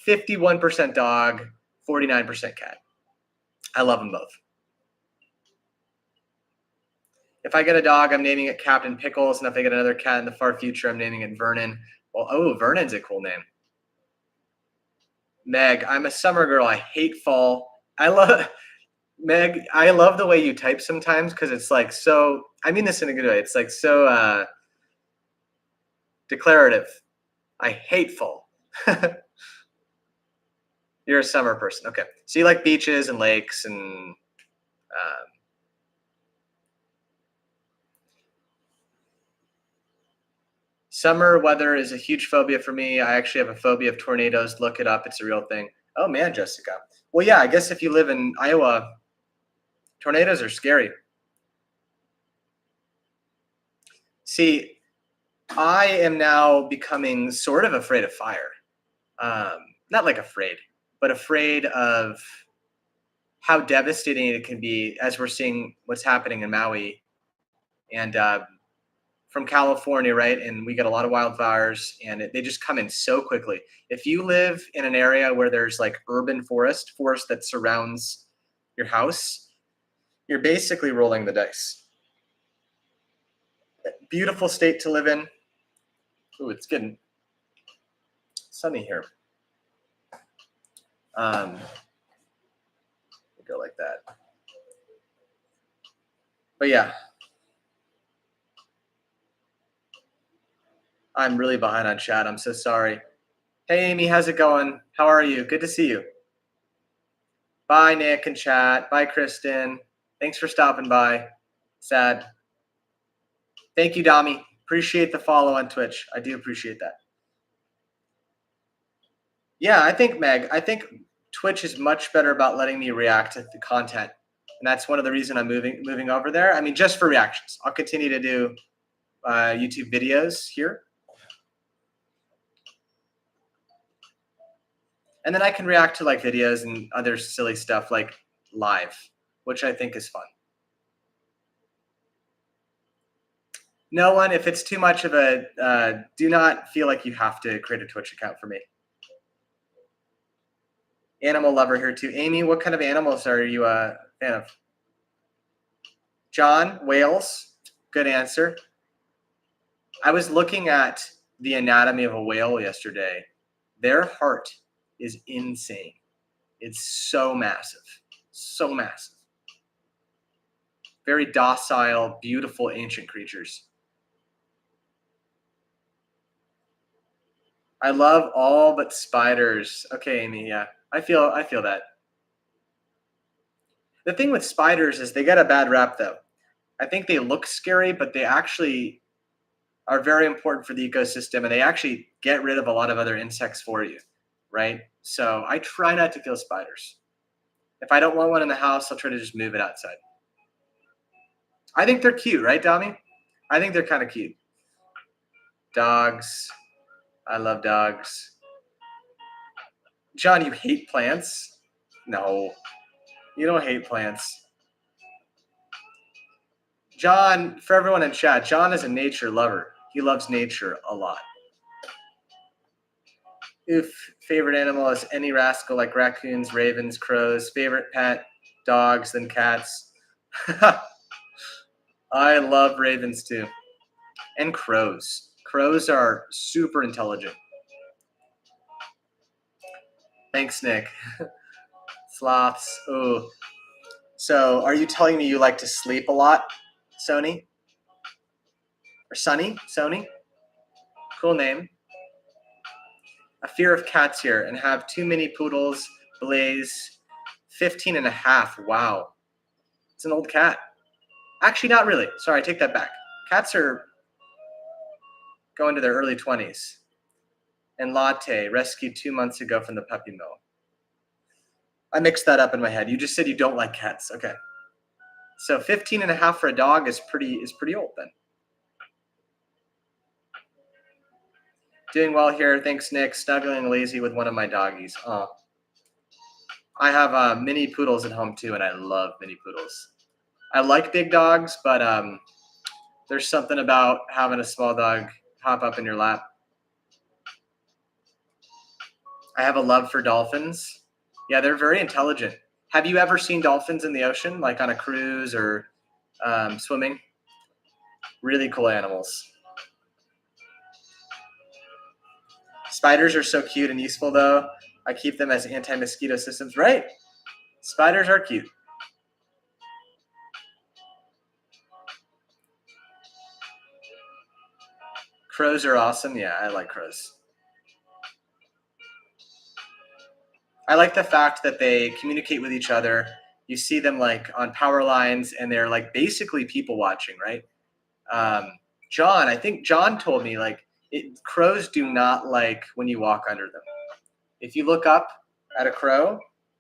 51% dog, 49% cat. I love them both. If I get a dog, I'm naming it Captain Pickles, and if I get another cat in the far future, I'm naming it Vernon. Well, oh, Vernon's a cool name. Meg, I'm a summer girl. I hate fall. I love Meg. I love the way you type sometimes because it's like so. I mean this in a good way. It's like so declarative. I hate fall. You're a summer person. Okay. So you like beaches and lakes and summer weather is a huge phobia for me. I actually have a phobia of tornadoes. Look it up. It's a real thing. Oh man, Jessica. Well, yeah, I guess if you live in Iowa, tornadoes are scary. See, I am now becoming sort of afraid of fire. Not like afraid, but afraid of how devastating it can be as we're seeing what's happening in Maui and from California, right? And we get a lot of wildfires and they just come in so quickly. If you live in an area where there's like urban forest that surrounds your house, you're basically rolling the dice. Beautiful state to live in. Ooh, it's getting sunny here. Go like that. But yeah, I'm really behind on chat. I'm so sorry. Hey, Amy, how's it going? How are you? Good to see you. Bye, Nick and chat. Bye, Kristen. Thanks for stopping by. Sad. Thank you, Dami. Appreciate the follow on Twitch. I do appreciate that. Yeah, I think, Meg, Twitch is much better about letting me react to the content. And that's one of the reasons I'm moving over there. I mean, just for reactions. I'll continue to do YouTube videos here. And then I can react to like videos and other silly stuff like live, which I think is fun. No one, if it's too much of a, do not feel like you have to create a Twitch account for me. Animal lover here too. Amy, what kind of animals are you a fan of? John, whales. Good answer. I was looking at the anatomy of a whale yesterday. Their heart is insane. It's so massive. So massive. Very docile, beautiful, ancient creatures. I love all but spiders. Okay, Amy, yeah. I feel that. The thing with spiders is they get a bad rap though. I think they look scary, but they actually are very important for the ecosystem and they actually get rid of a lot of other insects for you, right? So I try not to kill spiders. If I don't want one in the house, I'll try to just move it outside. I think they're cute, right, Dami? I think they're kind of cute. Dogs. I love dogs. John, you hate plants? No, you don't hate plants. John, for everyone in chat, John is a nature lover. He loves nature a lot. Oof, favorite animal is any rascal like raccoons, ravens, crows. Favorite pet, dogs, then cats. I love ravens too. And crows. Crows are super intelligent. Thanks, Nick. Sloths. Ooh. So are you telling me you like to sleep a lot, Sony? Or Sunny? Sony? Cool name. A fear of cats here and have too many poodles. Blaze. 15 and a half. Wow. It's an old cat. Actually, not really. Sorry, I take that back. Cats are going to their early 20s. And Latte, rescued 2 months ago from the puppy mill. I mixed that up in my head. You just said you don't like cats. Okay. So 15 and a half for a dog is pretty old then. Doing well here. Thanks, Nick. Snuggling lazy with one of my doggies. Oh. I have mini poodles at home too, and I love mini poodles. I like big dogs, but there's something about having a small dog hop up in your lap. I have a love for dolphins. Yeah, they're very intelligent. Have you ever seen dolphins in the ocean, like on a cruise or swimming? Really cool animals. Spiders are so cute and useful, though. I keep them as anti-mosquito systems. Right. Spiders are cute. Crows are awesome. Yeah, I like crows. I like the fact that they communicate with each other. You see them like on power lines, and they're like basically people watching, right? John, I think John told me like crows do not like when you walk under them. If you look up at a crow,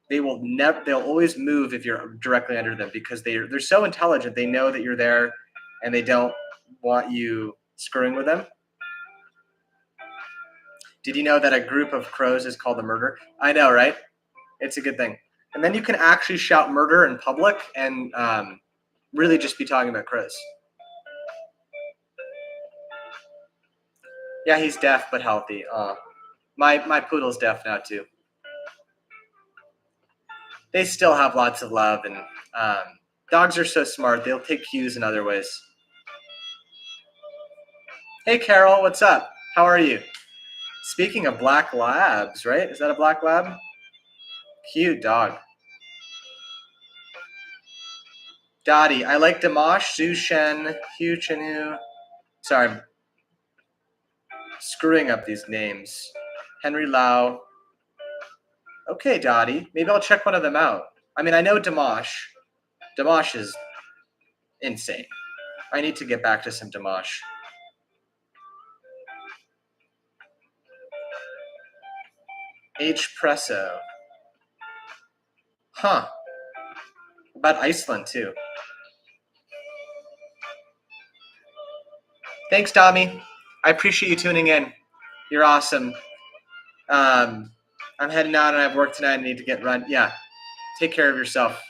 they will never. They'll always move if you're directly under them because they're so intelligent. They know that you're there, and they don't want you screwing with them. Did you know that a group of crows is called a murder? I know, right? It's a good thing. And then you can actually shout murder in public and really just be talking about crows. Yeah, he's deaf but healthy. My poodle's deaf now too. They still have lots of love, and dogs are so smart. They'll take cues in other ways. Hey, Carol, what's up? How are you? Speaking of black labs, right? Is that a black lab? Cute dog. Dottie. I like Dimash, Zhu Shen, Hu Chenhu. Sorry, I'm screwing up these names. Henry Lau. Okay, Dottie. Maybe I'll check one of them out. I mean, I know Dimash. Dimash is insane. I need to get back to some Dimash. H. Presso. Huh. About Iceland, too. Thanks, Dami. I appreciate you tuning in. You're awesome. I'm heading out and I have work tonight. I need to get run. Yeah. Take care of yourself.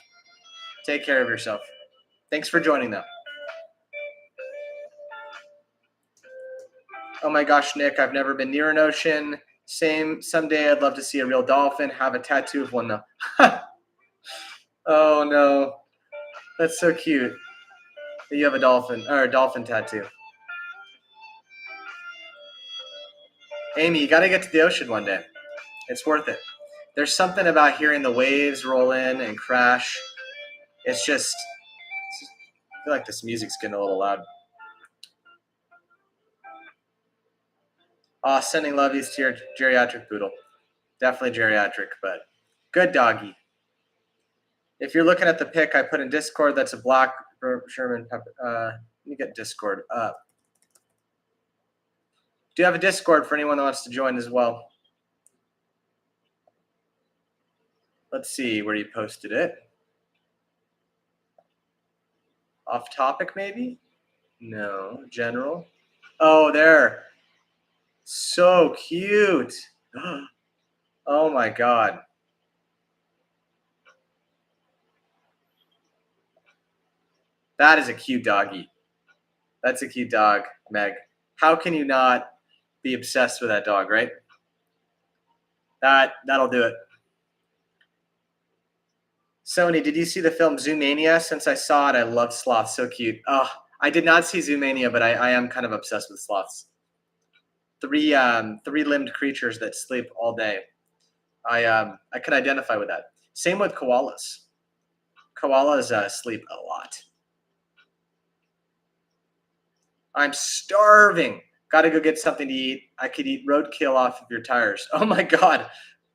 Take care of yourself. Thanks for joining, though. Oh my gosh, Nick, I've never been near an ocean. Same. Someday I'd love to see a real dolphin. Have a tattoo of one, though. Oh, no. That's so cute that you have a dolphin or a dolphin tattoo. Amy, you got to get to the ocean one day. It's worth it. There's something about hearing the waves roll in and crash. It's just, I feel like this music's getting a little loud. Sending lovies to your geriatric poodle. Definitely geriatric, but good doggy. If you're looking at the pic I put in Discord, that's a black Sherman Pepper. Let me get Discord up. Do you have a Discord for anyone that wants to join as well? Let's see where you posted it. Off topic, maybe? No. General? Oh, there. So cute. Oh my God. That is a cute doggy. That's a cute dog, Meg. How can you not be obsessed with that dog, right? That'll do it. Sony, did you see the film Zoomania? Since I saw it, I love sloths. So cute. Oh, I did not see Zoomania, but I am kind of obsessed with sloths. Three-limbed creatures that sleep all day. I can identify with that. Same with koalas. Koalas sleep a lot. I'm starving. Got to go get something to eat. I could eat roadkill off of your tires. Oh my God.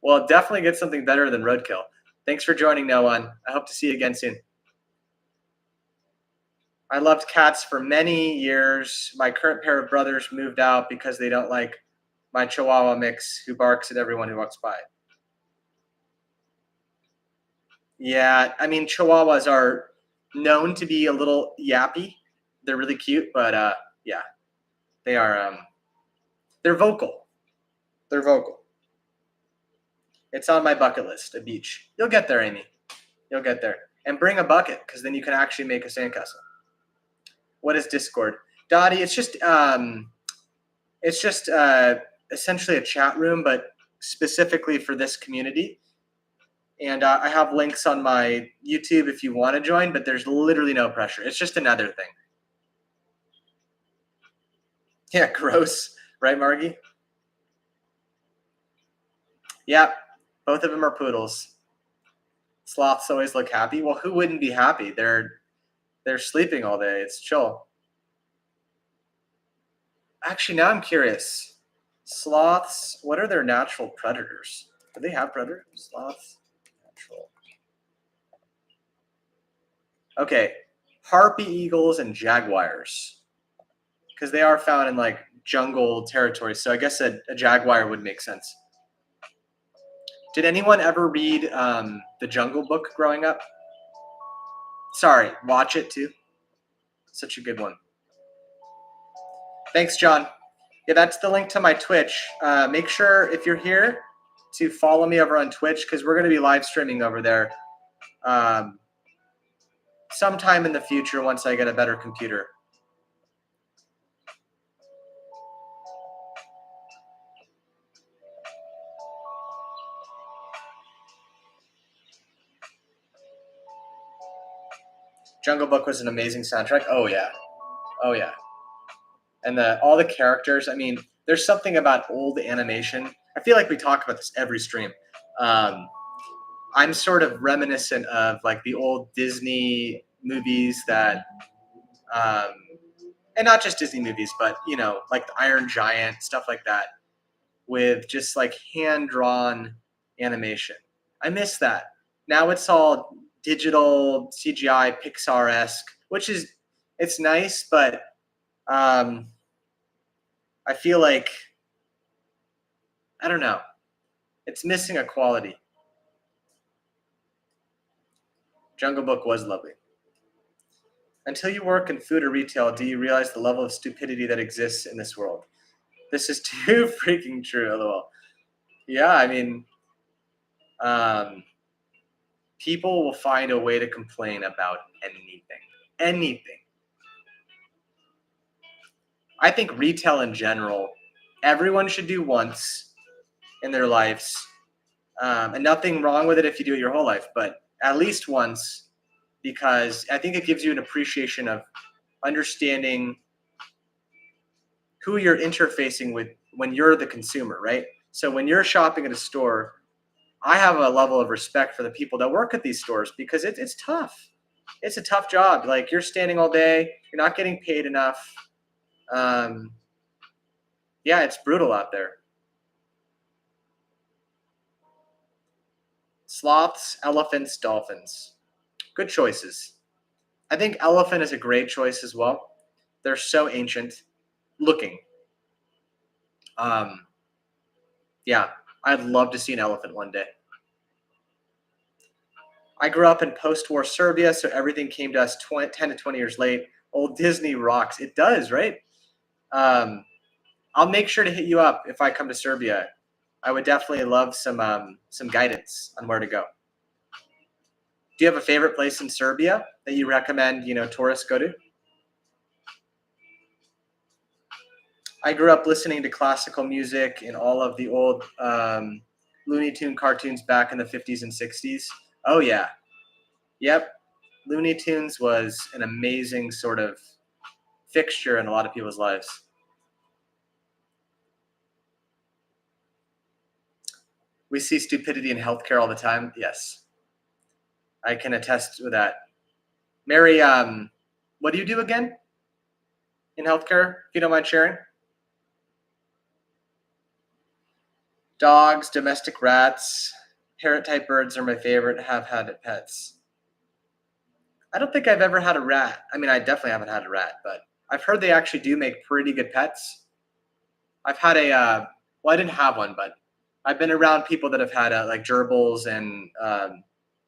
Well, definitely get something better than roadkill. Thanks for joining, No One. I hope to see you again soon. I loved cats for many years. My current pair of brothers moved out because they don't like my Chihuahua mix who barks at everyone who walks by. Yeah, I mean, Chihuahuas are known to be a little yappy. They're really cute, but yeah, they are. They're vocal. They're vocal. It's on my bucket list, a beach. You'll get there, Amy. You'll get there. And bring a bucket, because then you can actually make a sandcastle. What is Discord? Dottie, it's just essentially a chat room, but specifically for this community. And I have links on my YouTube if you want to join, but there's literally no pressure. It's just another thing. Yeah, gross, right, Margie? Yeah, both of them are poodles. Sloths always look happy. Well, who wouldn't be happy? They're sleeping all day. It's chill. Actually, now I'm curious. Sloths, what are their natural predators? Do they have predators? Sloths? Natural. Okay. Harpy eagles and jaguars. Because they are found in like jungle territory. So I guess a jaguar would make sense. Did anyone ever read The Jungle Book growing up? Sorry, watch it too. Such a good one. Thanks, John. Yeah, that's the link to my Twitch. Make sure if you're here to follow me over on Twitch because we're going to be live streaming over there sometime in the future once I get a better computer. Jungle Book was an amazing soundtrack. Oh yeah, oh yeah, and all the characters. I mean, there's something about old animation. I feel like we talk about this every stream. I'm sort of reminiscent of like the old Disney movies that, and not just Disney movies, but you know, like the Iron Giant, stuff like that, with just like hand drawn animation. I miss that. Now it's all digital CGI Pixar esque, which is it's nice, but I feel like I don't know. It's missing a quality. Jungle Book was lovely. Until you work in food or retail, do you realize the level of stupidity that exists in this world? This is too freaking true, lol. Yeah, I mean, um, people will find a way to complain about anything. Anything. I think retail in general, everyone should do once in their lives, and nothing wrong with it if you do it your whole life, but at least once, because I think it gives you an appreciation of understanding who you're interfacing with when you're the consumer, right? So when you're shopping at a store, I have a level of respect for the people that work at these stores because it's tough. It's a tough job. Like you're standing all day, you're not getting paid enough. Um, yeah, it's brutal out there. Sloths, elephants, dolphins. Good choices. I think elephant is a great choice as well. They're so ancient looking. Um, yeah, I'd love to see an elephant one day. I grew up in post-war Serbia, so everything came to us 10 to 20 years late. Old Disney rocks. It does, right? I'll make sure to hit you up if I come to Serbia. I would definitely love some guidance on where to go. Do you have a favorite place in Serbia that you recommend, tourists go to? I grew up listening to classical music and all of the old Looney Tune cartoons back in the 50s and 60s. Oh yeah, yep. Looney Tunes was an amazing sort of fixture in a lot of people's lives. We see stupidity in healthcare all the time. Yes, I can attest to that. Mary, what do you do again in healthcare, if you don't mind sharing? Dogs, domestic rats, parrot-type birds are my favorite. Have had pets. I don't think I've ever had a rat. I mean, I definitely haven't had a rat, but I've heard they actually do make pretty good pets. I've had well, I didn't have one, but I've been around people that have had like gerbils and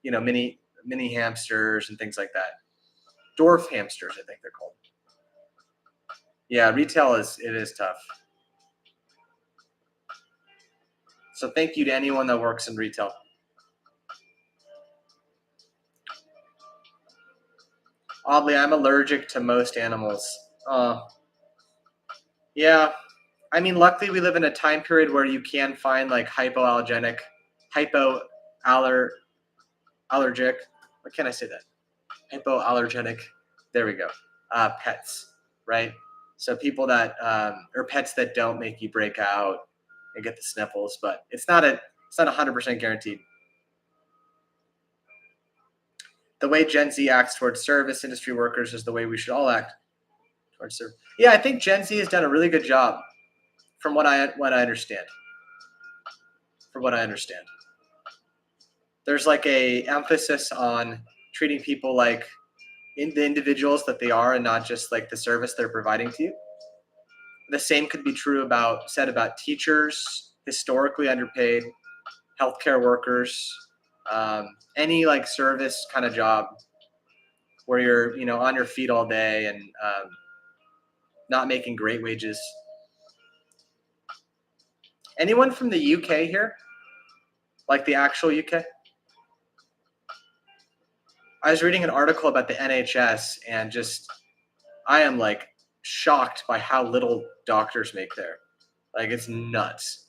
mini hamsters and things like that. Dwarf hamsters, I think they're called. Yeah, retail is tough. So thank you to anyone that works in retail. Oddly, I'm allergic to most animals. Yeah, I mean, luckily we live in a time period where you can find like hypoallergic. What can I say that? Hypoallergenic. There we go. Pets, right? So people that or pets that don't make you break out and get the sniffles, but it's not 100% guaranteed. The way Gen Z acts towards service industry workers is the way we should all act towards service. Yeah, I think Gen Z has done a really good job, from what I understand. From what I understand, there's like a emphasis on treating people like the individuals that they are, and not just like the service they're providing to you. The same could be true said about teachers, historically underpaid, healthcare workers, any like service kind of job where you're on your feet all day and not making great wages. Anyone from the UK here? Like the actual UK? I was reading an article about the NHS and I am like shocked by how little doctors make there. Like it's nuts.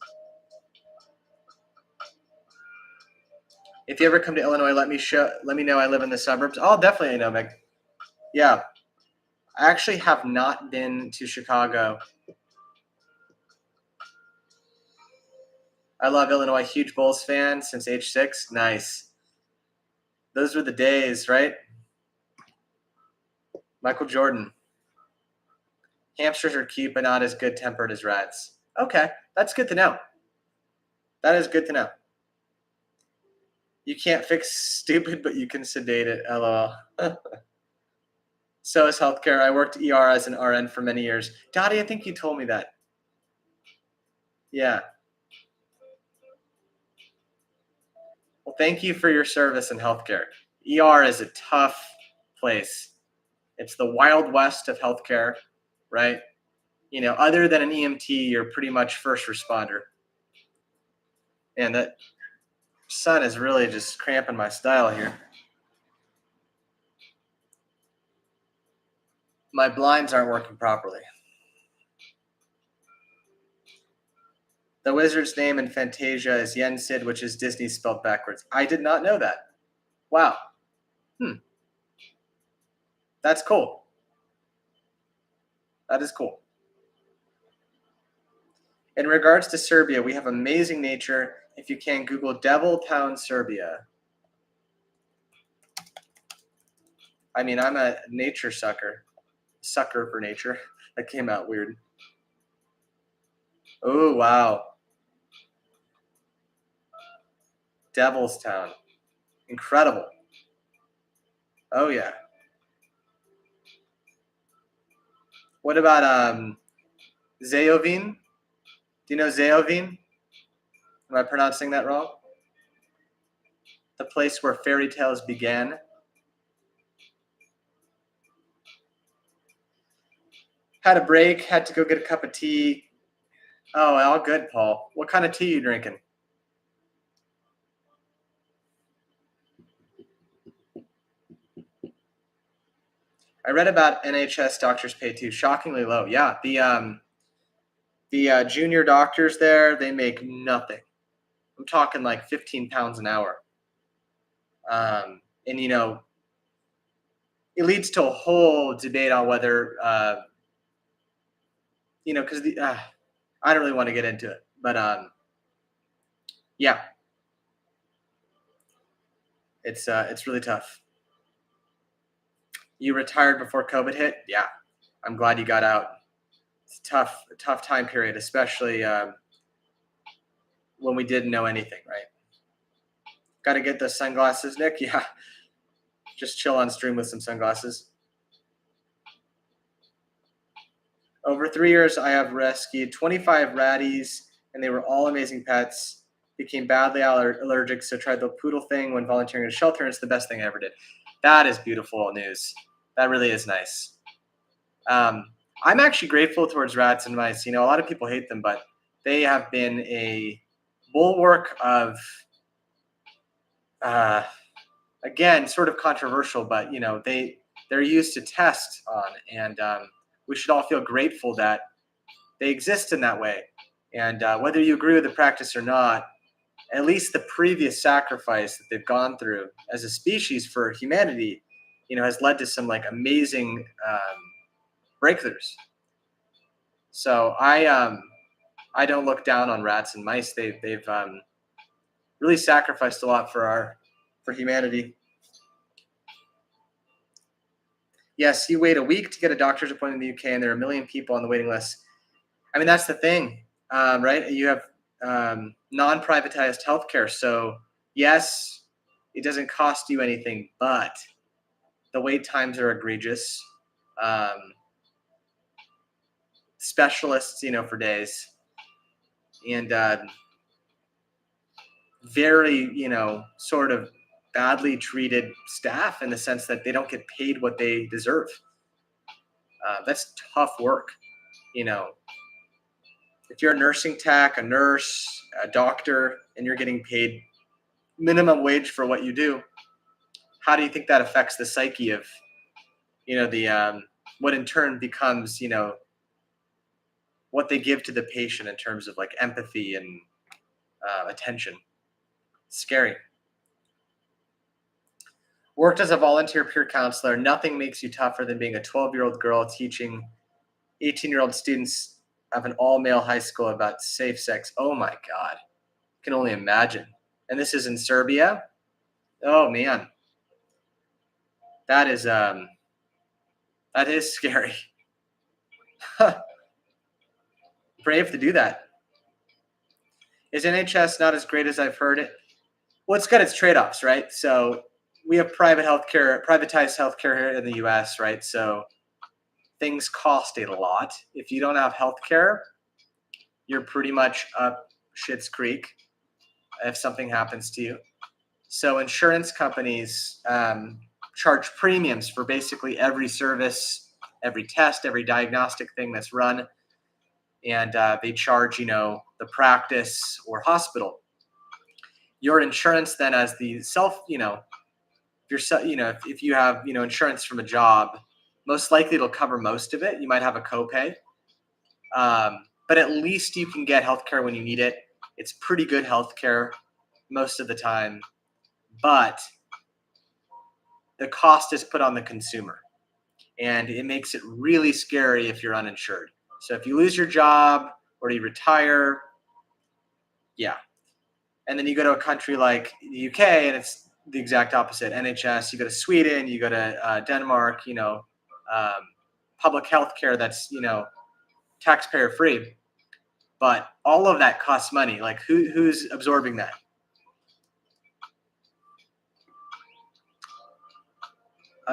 If you ever come to Illinois, let me know. I live in the suburbs. Oh, definitely, I know, Meg. Yeah, I actually have not been to Chicago. I love Illinois. Huge Bulls fan since age 6. Nice. Those were the days, right? Michael Jordan. Hamsters are cute, but not as good-tempered as rats. Okay, that's good to know. That is good to know. You can't fix stupid, but you can sedate it. LOL. So is healthcare. I worked ER as an RN for many years. Dottie, I think you told me that. Yeah. Well, thank you for your service in healthcare. ER is a tough place. It's the Wild West of healthcare, right? Other than an EMT, you're pretty much first responder. And that sun is really just cramping my style here. My blinds aren't working properly. The wizard's name in Fantasia is Yensid, which is Disney spelled backwards. I did not know that. Wow. That's cool. That is cool. In regards to Serbia, we have amazing nature. If you can, Google Devil Town, Serbia. I mean, I'm a nature sucker for nature. That came out weird. Oh, wow. Devil's Town. Incredible. Oh, yeah. What about Zeovin? Do you know Zeovin? Am I pronouncing that wrong? The place where fairy tales began. Had a break, had to go get a cup of tea. Oh, all good, Paul. What kind of tea are you drinking? I read about NHS doctors pay too. Shockingly low. Yeah, the junior doctors there, they make nothing. I'm talking like 15 pounds an hour. And it leads to a whole debate on whether because I don't really want to get into it, but yeah, it's really tough. You retired before COVID hit? Yeah, I'm glad you got out. It's a tough time period, especially when we didn't know anything, right? Got to get those sunglasses, Nick. Yeah, just chill on stream with some sunglasses. Over 3 years, I have rescued 25 ratties, and they were all amazing pets. Became badly allergic, so tried the poodle thing when volunteering at a shelter, and it's the best thing I ever did. That is beautiful news. That really is nice. I'm actually grateful towards rats and mice. A lot of people hate them, but they have been a bulwark of, again, sort of controversial, but they're used to test on, and we should all feel grateful that they exist in that way. And whether you agree with the practice or not, at least the previous sacrifice that they've gone through as a species for humanity, has led to some like amazing breakthroughs. So I don't look down on rats and mice. They've really sacrificed a lot for humanity. Yes, you wait a week to get a doctor's appointment in the UK, and there are a million people on the waiting list. I mean, that's the thing, right? You have non-privatized healthcare, so yes, it doesn't cost you anything, but the wait times are egregious. Um, Specialists, for days, and very, sort of badly treated staff in the sense that they don't get paid what they deserve. That's tough work, you know. If you're a nursing tech, a nurse, a doctor, and you're getting paid minimum wage for what you do, how do you think that affects the psyche of, the what in turn becomes, what they give to the patient in terms of like empathy and attention? Scary. Worked as a volunteer peer counselor. Nothing makes you tougher than being a 12-year-old girl teaching 18-year-old students of an all-male high school about safe sex. Oh my God. I can only imagine. And this is in Serbia. Oh man. That is scary. Brave to do that. Is NHS not as great as I've heard it? Well, it's got its trade-offs, right? So we have privatized healthcare here in the US, right? So things cost a lot. If you don't have healthcare, you're pretty much up shit's creek if something happens to you. So insurance companies charge premiums for basically every service, every test, every diagnostic thing that's run, and they charge, the practice or hospital. Your insurance then, as the if you have, insurance from a job, most likely it'll cover most of it. You might have a copay, but at least you can get healthcare when you need it. It's pretty good healthcare most of the time, but the cost is put on the consumer, and it makes it really scary if you're uninsured. So if you lose your job or you retire, yeah. And then you go to a country like the UK, and it's the exact opposite. NHS. You go to Sweden, you go to Denmark. Public health care that's taxpayer free, but all of that costs money. Like who's absorbing that?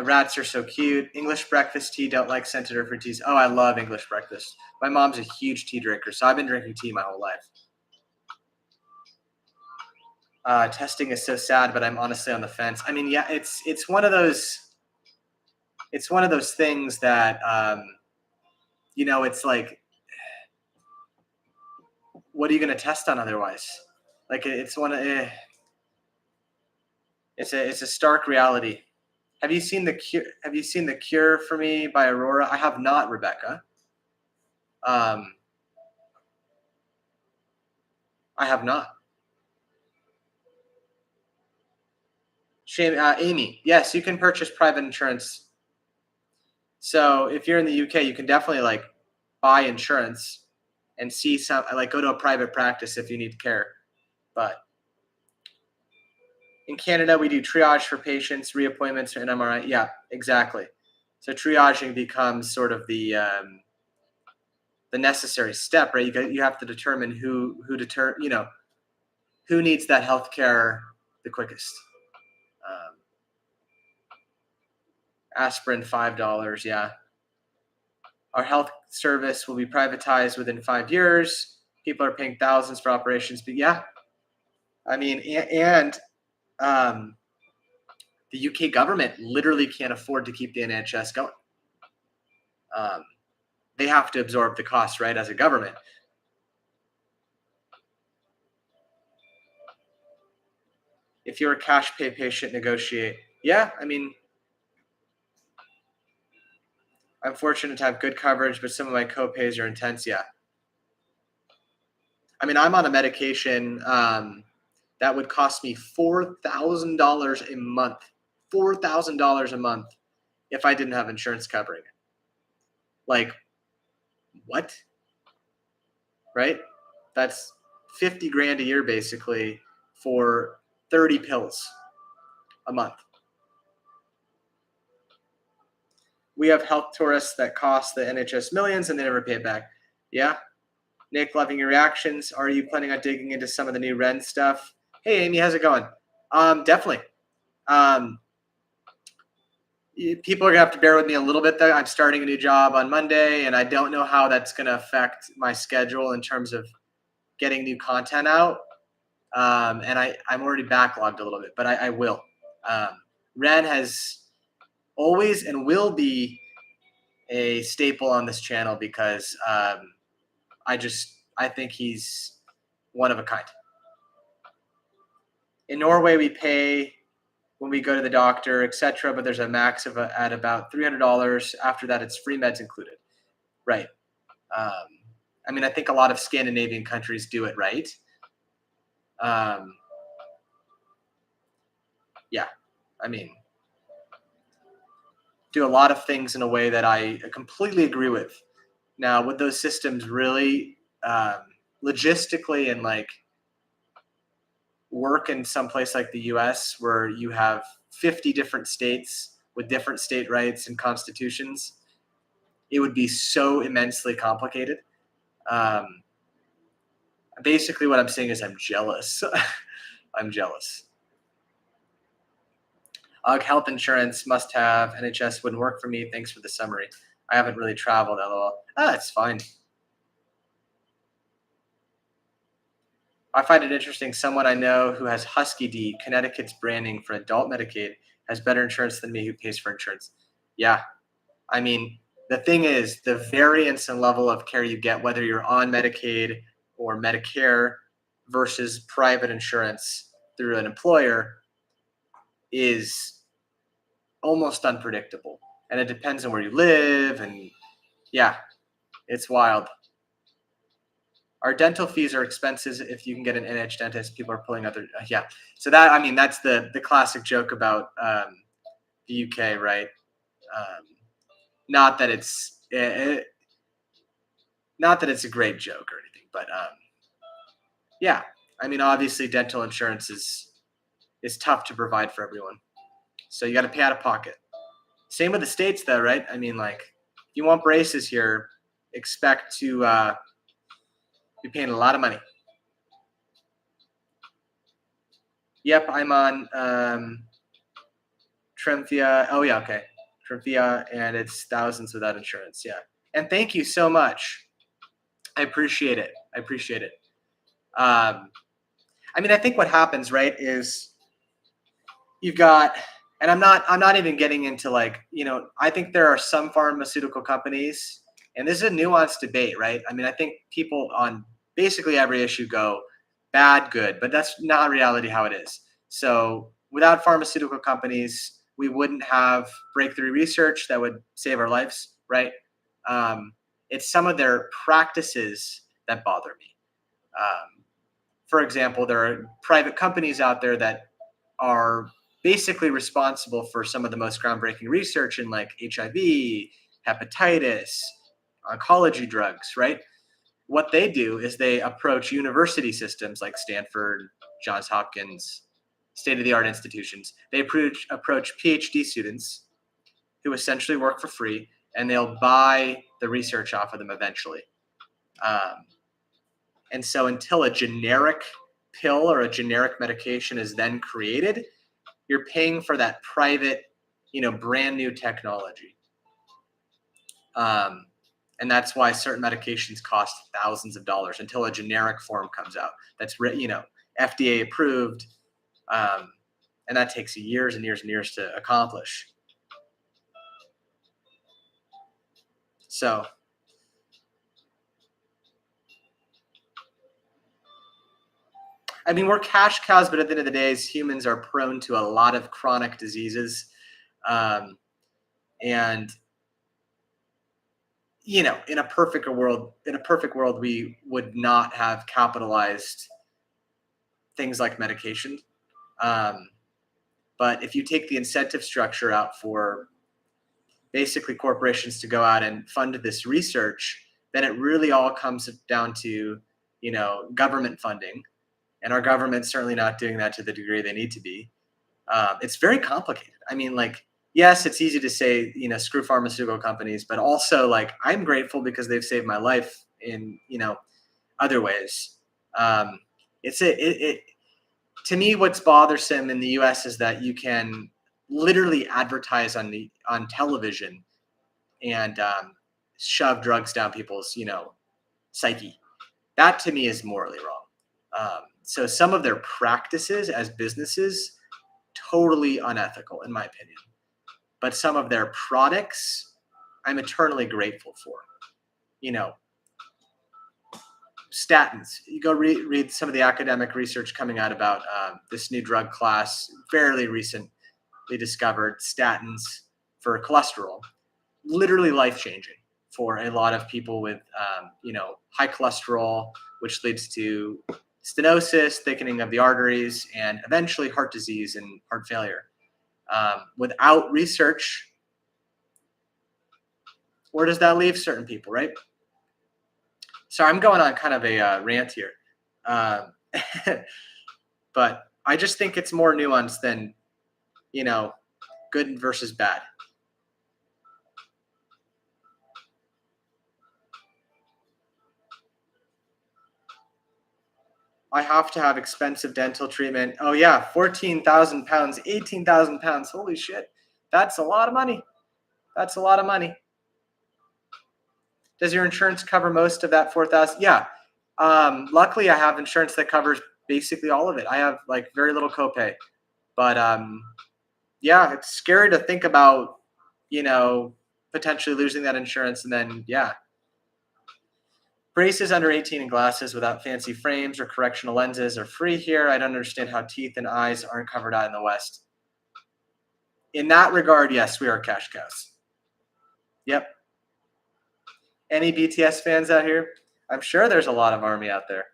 Rats are so cute. English breakfast tea, don't like scented or fruit teas. Oh, I love English breakfast. My mom's a huge tea drinker, so I've been drinking tea my whole life. Testing is so sad, but I'm honestly on the fence. I mean, yeah, it's one of those things that it's like, what are you going to test on otherwise? Like it's a stark reality. Have you seen the Cure? Have you seen The Cure for Me by Aurora? I have not, Rebecca. I have not. Shame, Amy. Yes, you can purchase private insurance. So if you're in the UK, you can definitely like buy insurance and see some, like go to a private practice if you need care. But in Canada, we do triage for patients, reappointments, or an MRI. Yeah, exactly. So triaging becomes sort of the necessary step, right? You have to determine who needs that health care the quickest. Aspirin, $5. Yeah. Our health service will be privatized within 5 years. People are paying thousands for operations, but yeah, I mean, and the UK government literally can't afford to keep the NHS going. They have to absorb the cost, right, as a government. If you're a cash pay patient, negotiate. Yeah, I mean, I'm fortunate to have good coverage, but some of my copays are intense. Yeah. I mean, I'm on a medication that would cost me $4,000 a month. $4,000 a month if I didn't have insurance covering it. Like, what? right? That's 50 grand a year basically for 30 pills a month. We have health tourists that cost the NHS millions and they never pay it back. Yeah. Nick, loving your reactions. Are you planning on digging into some of the new Ren stuff? Hey, Amy, how's it going? Definitely. People are gonna have to bear with me a little bit though. I'm starting a new job on Monday, and I don't know how that's gonna affect my schedule in terms of getting new content out. And I'm already backlogged a little bit, but I will. Ren has always and will be a staple on this channel because I think he's one of a kind. In Norway, we pay when we go to the doctor, etc., but there's a max of at about $300. After that, it's free meds included. Right. I mean, I think a lot of Scandinavian countries do it right. Yeah, I mean, do a lot of things in a way that I completely agree with. Now, would those systems really logistically and like work in some place like the US where you have 50 different states with different state rights and constitutions? It would be so immensely complicated. Basically what I'm saying is I'm jealous. I'm jealous. Health insurance must have. NHS wouldn't work for me. Thanks for the summary. I haven't really traveled, lol. It's fine. I find it interesting. Someone I know who has Husky D, Connecticut's branding for adult Medicaid, has better insurance than me who pays for insurance. Yeah. I mean, the thing is, the variance and level of care you get, whether you're on Medicaid or Medicare versus private insurance through an employer, is almost unpredictable. And it depends on where you live. And yeah, it's wild. Our dental fees are expenses if you can get an NH dentist. People are pulling other, yeah. So that, I mean, that's the classic joke about the UK, right? Not that it's not that it's a great joke or anything, but yeah. I mean, obviously, dental insurance is tough to provide for everyone, so you got to pay out of pocket. Same with the States, though, right? I mean, like, if you want braces here, expect to be paying a lot of money. Yep, I'm on Tremfya. Oh yeah, okay, Tremfya, and it's thousands without insurance. Yeah, and thank you so much. I appreciate it. I appreciate it. I mean, I think what happens, right, is you've got, and I'm not even getting into like, I think there are some pharmaceutical companies, and this is a nuanced debate, right? I mean, I think people on basically every issue go bad, good, but that's not reality how it is. So without pharmaceutical companies, we wouldn't have breakthrough research that would save our lives, right? It's some of their practices that bother me. For example, there are private companies out there that are basically responsible for some of the most groundbreaking research in like HIV, hepatitis, oncology drugs, right? What they do is they approach university systems like Stanford, Johns Hopkins, state-of-the-art institutions. They approach PhD students who essentially work for free, and they'll buy the research off of them eventually. And so until a generic pill or a generic medication is then created, you're paying for that private, brand new technology. And that's why certain medications cost thousands of dollars until a generic form comes out that's, FDA approved. And that takes years and years and years to accomplish. So I mean, we're cash cows, but at the end of the day, humans are prone to a lot of chronic diseases. And, in a perfect world, we would not have capitalized things like medication. But if you take the incentive structure out for basically corporations to go out and fund this research, then it really all comes down to government funding, and our government's certainly not doing that to the degree they need to be. It's very complicated. I mean, like, yes, it's easy to say, screw pharmaceutical companies, but also like I'm grateful because they've saved my life in, other ways. Um, it to me, what's bothersome in the U.S. is that you can literally advertise on television and shove drugs down people's, psyche. That to me is morally wrong. So some of their practices as businesses, totally unethical in my opinion. But some of their products, I'm eternally grateful for. You know, statins. You go read some of the academic research coming out about this new drug class, fairly recently discovered, statins for cholesterol. Literally life changing for a lot of people with, high cholesterol, which leads to stenosis, thickening of the arteries, and eventually heart disease and heart failure. Without research, where does that leave certain people, right? So I'm going on kind of a rant here. But I just think it's more nuanced than, good versus bad. I have to have expensive dental treatment. Oh yeah, 14,000 pounds, 18,000 pounds. Holy shit. That's a lot of money. That's a lot of money. Does your insurance cover most of that 4,000? Yeah. Luckily I have insurance that covers basically all of it. I have like very little copay, but yeah, it's scary to think about, potentially losing that insurance. And then, yeah, braces under 18 and glasses without fancy frames or correctional lenses are free here. I don't understand how teeth and eyes aren't covered out in the West. In that regard, yes, we are cash cows. Yep. Any BTS fans out here? I'm sure there's a lot of ARMY out there.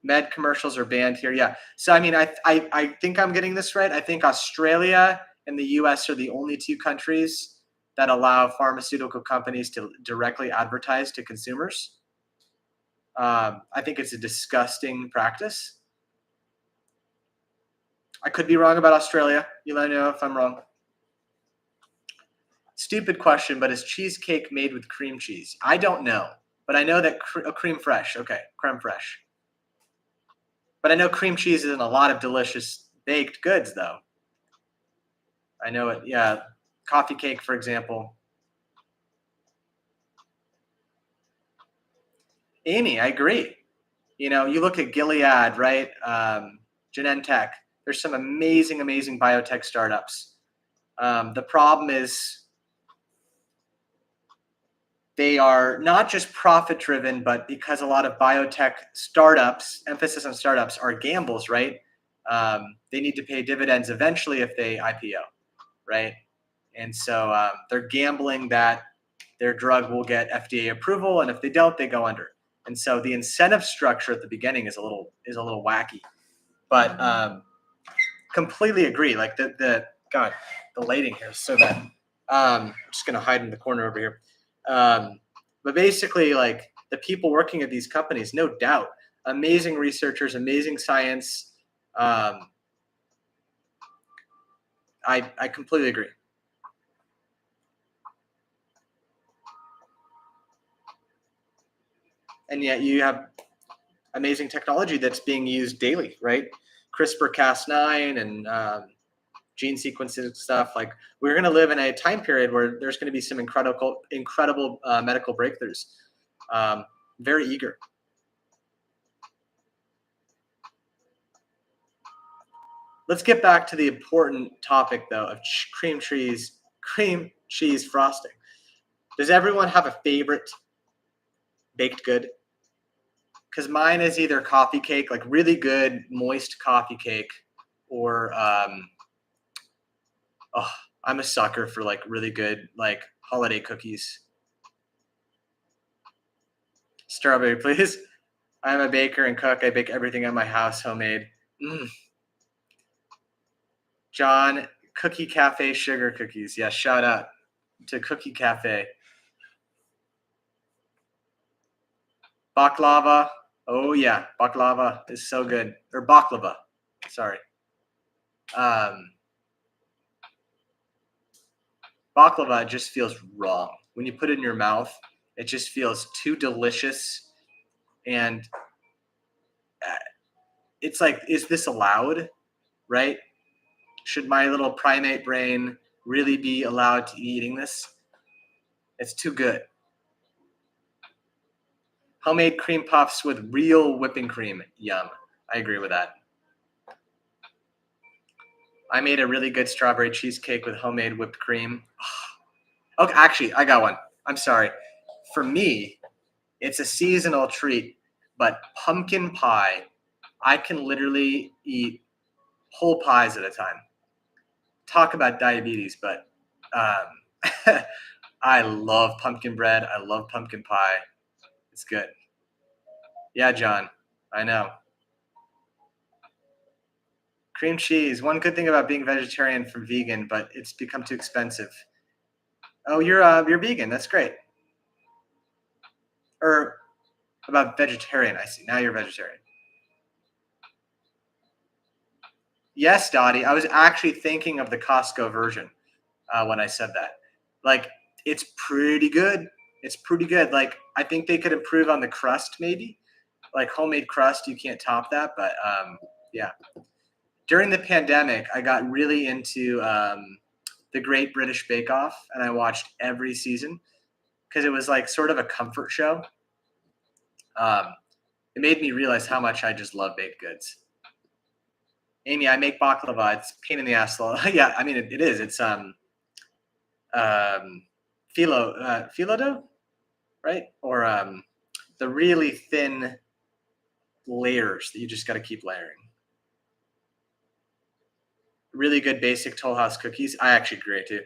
Med commercials are banned here. Yeah. So, I mean, I think I'm getting this right. I think Australia and the US are the only two countries that allow pharmaceutical companies to directly advertise to consumers. I think it's a disgusting practice. I could be wrong about Australia. You let me know if I'm wrong. Stupid question, but is cheesecake made with cream cheese? I don't know, but I know that cream fraiche. Okay, creme fraiche. But I know cream cheese is in a lot of delicious baked goods, though. I know it. Yeah, coffee cake, for example. Amy, I agree. You look at Gilead, right? Genentech. There's some amazing, amazing biotech startups. The problem is they are not just profit driven, but because a lot of biotech startups, emphasis on startups, are gambles, right? They need to pay dividends eventually if they IPO, right? And so they're gambling that their drug will get FDA approval, and if they don't, they go under. And so the incentive structure at the beginning is a little wacky, but completely agree. Like the lighting here is so bad. I'm just gonna hide in the corner over here. But basically, like the people working at these companies, no doubt, amazing researchers, amazing science. I completely agree. And yet you have amazing technology that's being used daily, right? CRISPR-Cas9 and gene sequencing stuff. Like we're going to live in a time period where there's going to be some incredible medical breakthroughs. Very eager. Let's get back to the important topic, though, of cream cheese frosting. Does everyone have a favorite baked good? Because mine is either coffee cake, like really good moist coffee cake, or I'm a sucker for like really good like holiday cookies. Strawberry, please. I'm a baker and cook. I bake everything at my house, homemade. John, Cookie Cafe sugar cookies. Yeah, shout out to Cookie Cafe. Baklava. Oh yeah, baklava is so good. Or baklava. Sorry. Baklava just feels wrong. When you put it in your mouth, it just feels too delicious. And it's like, is this allowed? Right? Should my little primate brain really be allowed to be eating this? It's too good. Homemade cream puffs with real whipping cream. Yum. I agree with that. I made a really good strawberry cheesecake with homemade whipped cream. Okay, actually, I got one. I'm sorry. For me, it's a seasonal treat, but pumpkin pie, I can literally eat whole pies at a time. Talk about diabetes, but I love pumpkin bread. I love pumpkin pie. It's good. Yeah, John, I know. Cream cheese. One good thing about being vegetarian from vegan, but it's become too expensive. Oh, you're vegan. That's great. Or about vegetarian, I see. Now you're vegetarian. Yes, Dottie. I was actually thinking of the Costco version when I said that. Like, it's pretty good. It's pretty good. Like, I think they could improve on the crust, maybe. Like homemade crust, you can't top that. But yeah. During the pandemic, I got really into the Great British Bake Off, and I watched every season because it was like sort of a comfort show. It made me realize how much I just love baked goods. Amy, I make baklava. It's a pain in the ass. Yeah, I mean it is. It's phyllo dough, right? Or the really thin layers that you just got to keep layering. Really good basic Toll House cookies. I actually agree too.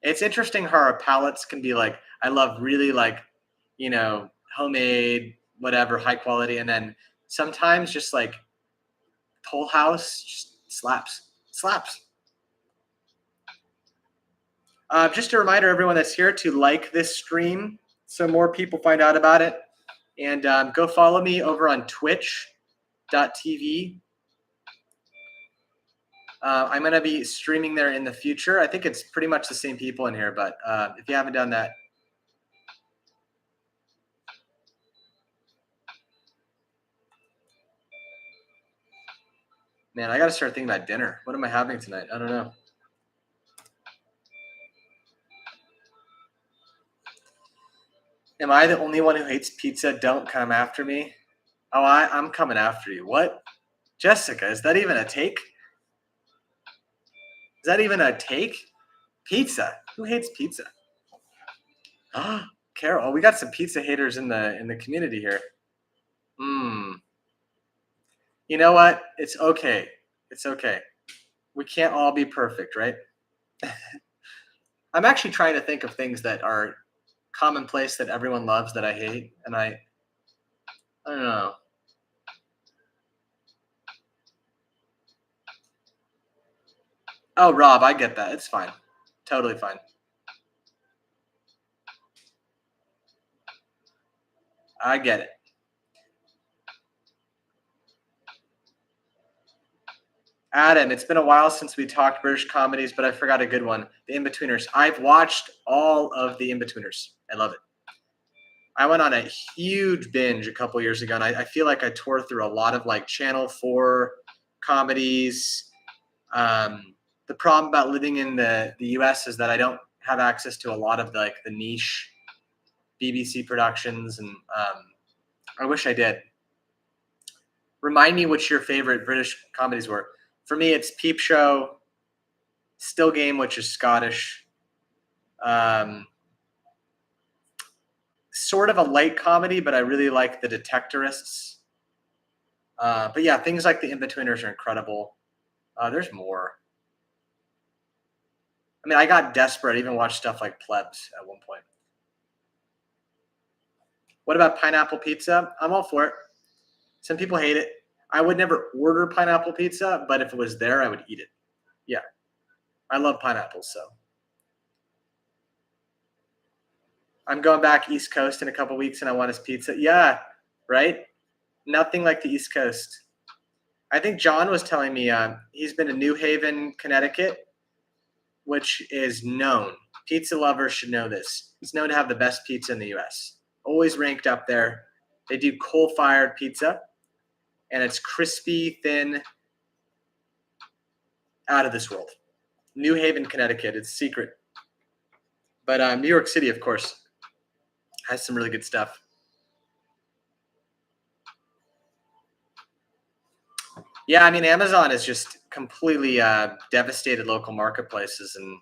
It's interesting how our palates can be like, I love really like, homemade, whatever, high quality. And then sometimes just like Toll House just slaps. Just a reminder, everyone that's here, to like this stream so more people find out about it. And go follow me over on twitch.tv. I'm going to be streaming there in the future. I think it's pretty much the same people in here, but if you haven't done that. Man, I got to start thinking about dinner. What am I having tonight? I don't know. Am I the only one who hates pizza? Don't come after me. Oh, I'm coming after you. What? Jessica, is that even a take? Is that even a take? Pizza. Who hates pizza? Carol, we got some pizza haters in the community here. You know what? It's okay. It's okay. We can't all be perfect, right? I'm actually trying to think of things that are commonplace that everyone loves that I hate, and I don't know. Oh, Rob, I get that. It's fine. Totally fine. I get it. Adam, it's been a while since we talked British comedies, but I forgot a good one. The In-Betweeners. I've watched all of The In-Betweeners. I love it. I went on a huge binge a couple years ago, and I feel like I tore through a lot of like Channel 4 comedies. The problem about living in the US is that I don't have access to a lot of the niche BBC productions, and I wish I did. Remind me what your favorite British comedies were. For me, it's Peep Show, Still Game, which is Scottish. Sort of a light comedy, but I really like The Detectorists. But yeah, things like The In-Betweeners are incredible. There's more. I mean, I got desperate. I even watched stuff like Plebs at one point. What about pineapple pizza? I'm all for it. Some people hate it. I would never order pineapple pizza, but if it was there, I would eat it. Yeah. I love pineapples, so. I'm going back East Coast in a couple weeks, and I want his pizza. Yeah, right. Nothing like the East Coast. I think John was telling me he's been to New Haven, Connecticut, which is known. Pizza lovers should know this. It's known to have the best pizza in the U.S. Always ranked up there. They do coal-fired pizza, and it's crispy, thin, out of this world. New Haven, Connecticut. It's secret. But New York City, of course, has some really good stuff. Yeah, I mean, Amazon has just completely devastated local marketplaces and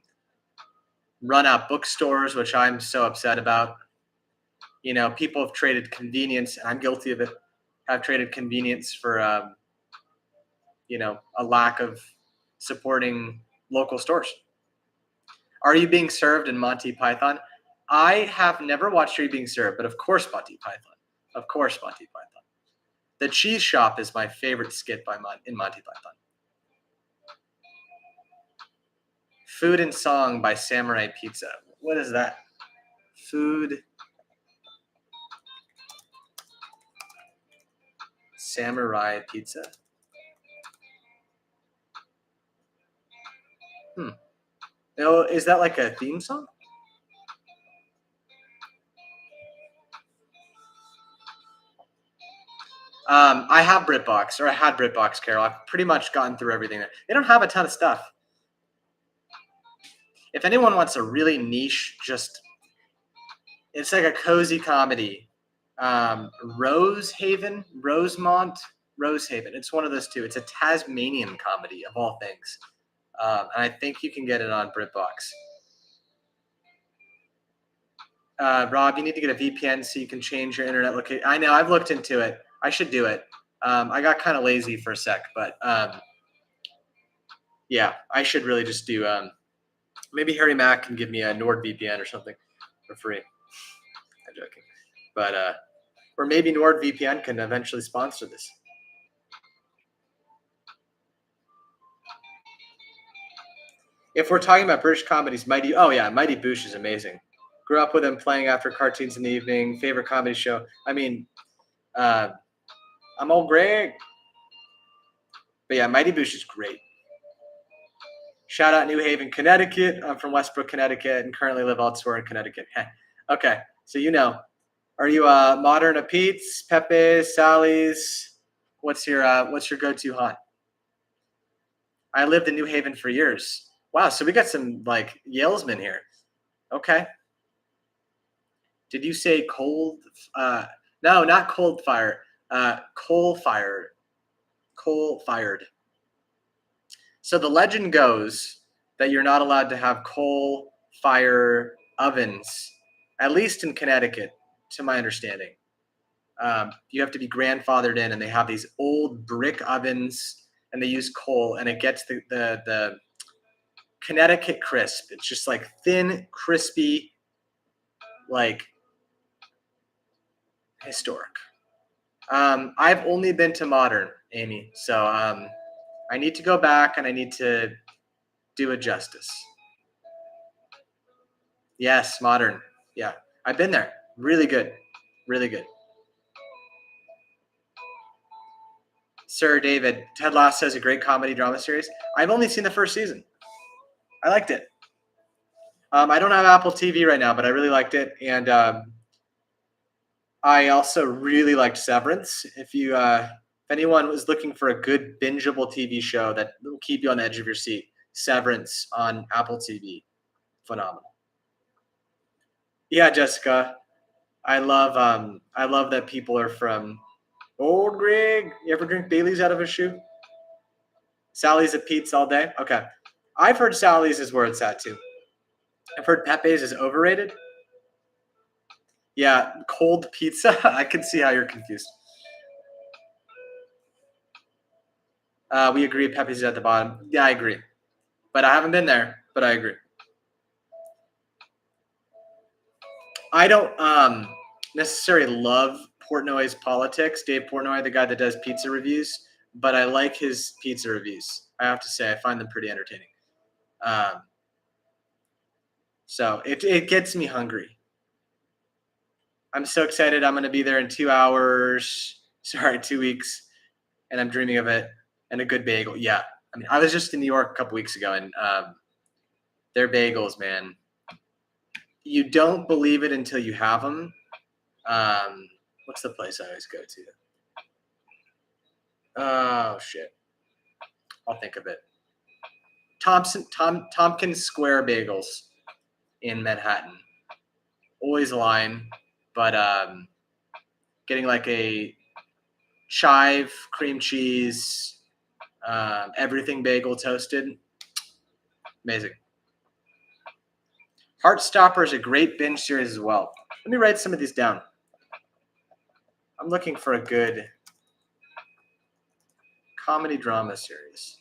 run out bookstores, which I'm so upset about. You know, people have traded convenience, and I'm guilty of it, have traded convenience for, a lack of supporting local stores. Are You Being Served in Monty Python? I have never watched Are You Being Served, but of course Monty Python. Of course Monty Python. The Cheese Shop is my favorite skit in Monty Python. Food and Song by Samurai Pizza. What is that? Food Samurai Pizza. Oh, is that like a theme song? I have BritBox, or I had BritBox, Carol. I've pretty much gotten through everything. They don't have a ton of stuff. If anyone wants a really niche, it's like a cozy comedy. Rosehaven. It's one of those two. It's a Tasmanian comedy of all things. And I think you can get it on BritBox. Rob, you need to get a VPN so you can change your internet location. I know, I've looked into it. I should do it. I got kind of lazy for a sec, but yeah, I should really just do. Maybe Harry Mack can give me a NordVPN or something for free. I'm joking, but or maybe NordVPN can eventually sponsor this. If we're talking about British comedies, Mighty Boosh is amazing. Grew up with him playing after cartoons in the evening. Favorite comedy show. I mean, I'm old Greg. But yeah, Mighty Boosh is great. Shout out New Haven, Connecticut. I'm from Westbrook, Connecticut, and currently live elsewhere in Connecticut. Okay, so you know. Are you modern a Pete's, Pepe's, Sally's? What's your go-to haunt? I lived in New Haven for years. Wow, so we got some like Yalesmen here. Okay. Did you say cold? No, not cold fire. Coal fired. Coal fired. So the legend goes that you're not allowed to have coal fire ovens, at least in Connecticut, to my understanding. You have to be grandfathered in, and they have these old brick ovens, and they use coal, and it gets the Connecticut crisp. It's just like thin, crispy, like historic. I've only been to modern, Amy, so I need to go back and I need to do it justice. Yes, modern. Yeah, I've been there. Really good. Really good. Sir David, Ted Lasso is a great comedy drama series. I've only seen the first season. I liked it. I don't have Apple TV right now, but I really liked it. And I also really liked Severance. If anyone was looking for a good bingeable TV show that will keep you on the edge of your seat, Severance on Apple TV, phenomenal. Yeah, Jessica, I love that people are from Old Greg. You ever drink Bailey's out of a shoe? Sally's at Pete's all day. Okay, I've heard Sally's is where it's at too. I've heard Pepe's is overrated. Yeah, cold pizza. I can see how you're confused. We agree Pepe's is at the bottom. Yeah, I agree. But I haven't been there, but I agree. I don't necessarily love Portnoy's politics, Dave Portnoy, the guy that does pizza reviews, but I like his pizza reviews. I have to say, I find them pretty entertaining. So it gets me hungry. I'm so excited. I'm going to be there in 2 hours. Sorry, 2 weeks. And I'm dreaming of it. And a good bagel. Yeah. I mean, I was just in New York a couple weeks ago, and their bagels, man. You don't believe it until you have them. What's the place I always go to? Oh, shit. I'll think of it. Tompkins Square Bagels in Manhattan. Always a line, but getting like a chive, cream cheese, everything bagel toasted. Amazing. Heartstopper is a great binge series as well. Let me write some of these down. I'm looking for a good comedy drama series.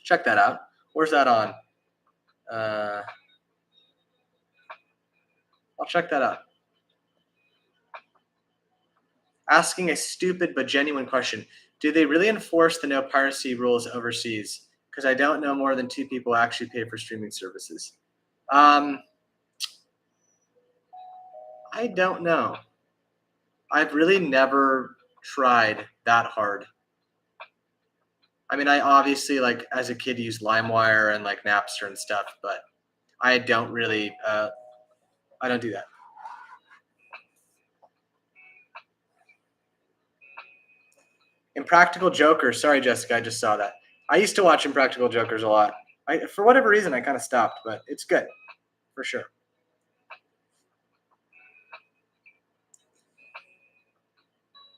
Check that out. Where's that on? I'll check that out. Asking a stupid but genuine question. Do they really enforce the no piracy rules overseas? Because I don't know more than 2 people actually pay for streaming services. I don't know. I've really never tried that hard. I mean, I obviously, like, as a kid used LimeWire and like Napster and stuff, but I don't really, I don't do that. Impractical Jokers. Sorry, Jessica, I just saw that. I used to watch Impractical Jokers a lot. For whatever reason, I kind of stopped, but it's good, for sure.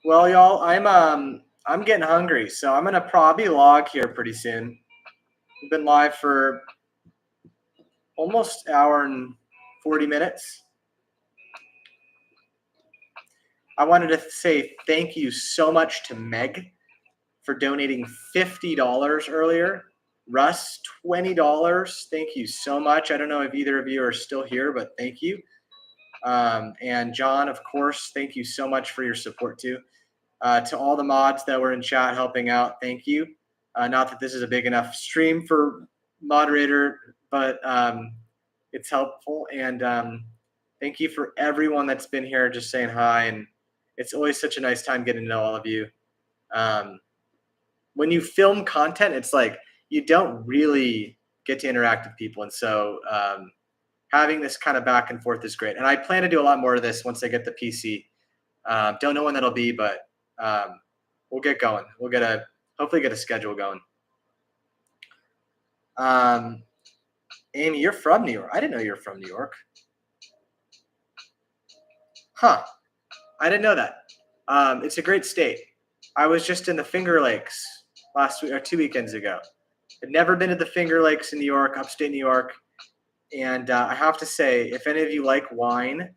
Well, y'all, I'm getting hungry, so I'm gonna probably log here pretty soon. We've been live for almost an hour and 40 minutes. I wanted to say thank you so much to Meg for donating $50 earlier. Russ, $20. Thank you so much. I don't know if either of you are still here, but thank you. And John, of course, thank you so much for your support too. To all the mods that were in chat helping out, thank you. Not that this is a big enough stream for moderator, but it's helpful. And thank you for everyone that's been here just saying hi. And it's always such a nice time getting to know all of you. When you film content, it's like you don't really get to interact with people. And so having this kind of back and forth is great. And I plan to do a lot more of this once I get the PC. Don't know when that'll be, but we'll get going. We'll hopefully get a schedule going. Amy, you're from New York. I didn't know you're from New York. Huh. I didn't know that. It's a great state. I was just in the Finger Lakes last week or 2 weekends ago. I'd never been to the Finger Lakes in New York, upstate New York. And I have to say, if any of you like wine,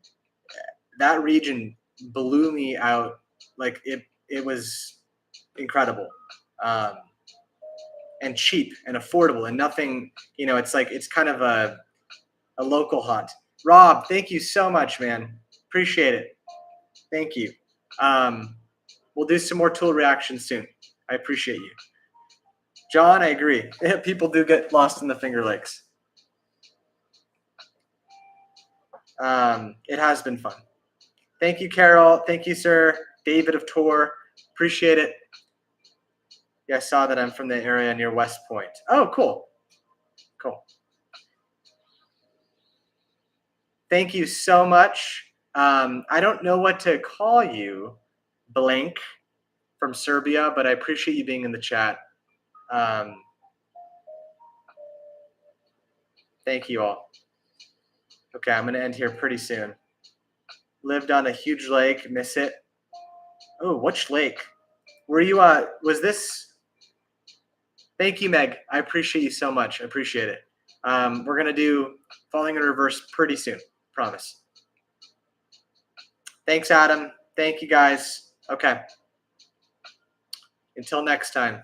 that region blew me out. Like it was incredible. And cheap and affordable and nothing, it's kind of a local hunt. Rob, thank you so much, man. Appreciate it. Thank you. We'll do some more tool reactions soon. I appreciate you. John, I agree. People do get lost in the Finger Lakes. It has been fun. Thank you, Carol. Thank you, sir. David of Tor. Appreciate it. Yeah, I saw that I'm from the area near West Point. Oh, cool. Cool. Thank you so much. I don't know what to call you, Blank from Serbia, but I appreciate you being in the chat. Thank you all. Okay, I'm going to end here pretty soon. Lived on a huge lake, miss it. Oh, which lake? Were you, was this? Thank you, Meg. I appreciate you so much. I appreciate it. We're going to do Falling in Reverse pretty soon. Promise. Thanks, Adam. Thank you, guys. Okay. Until next time.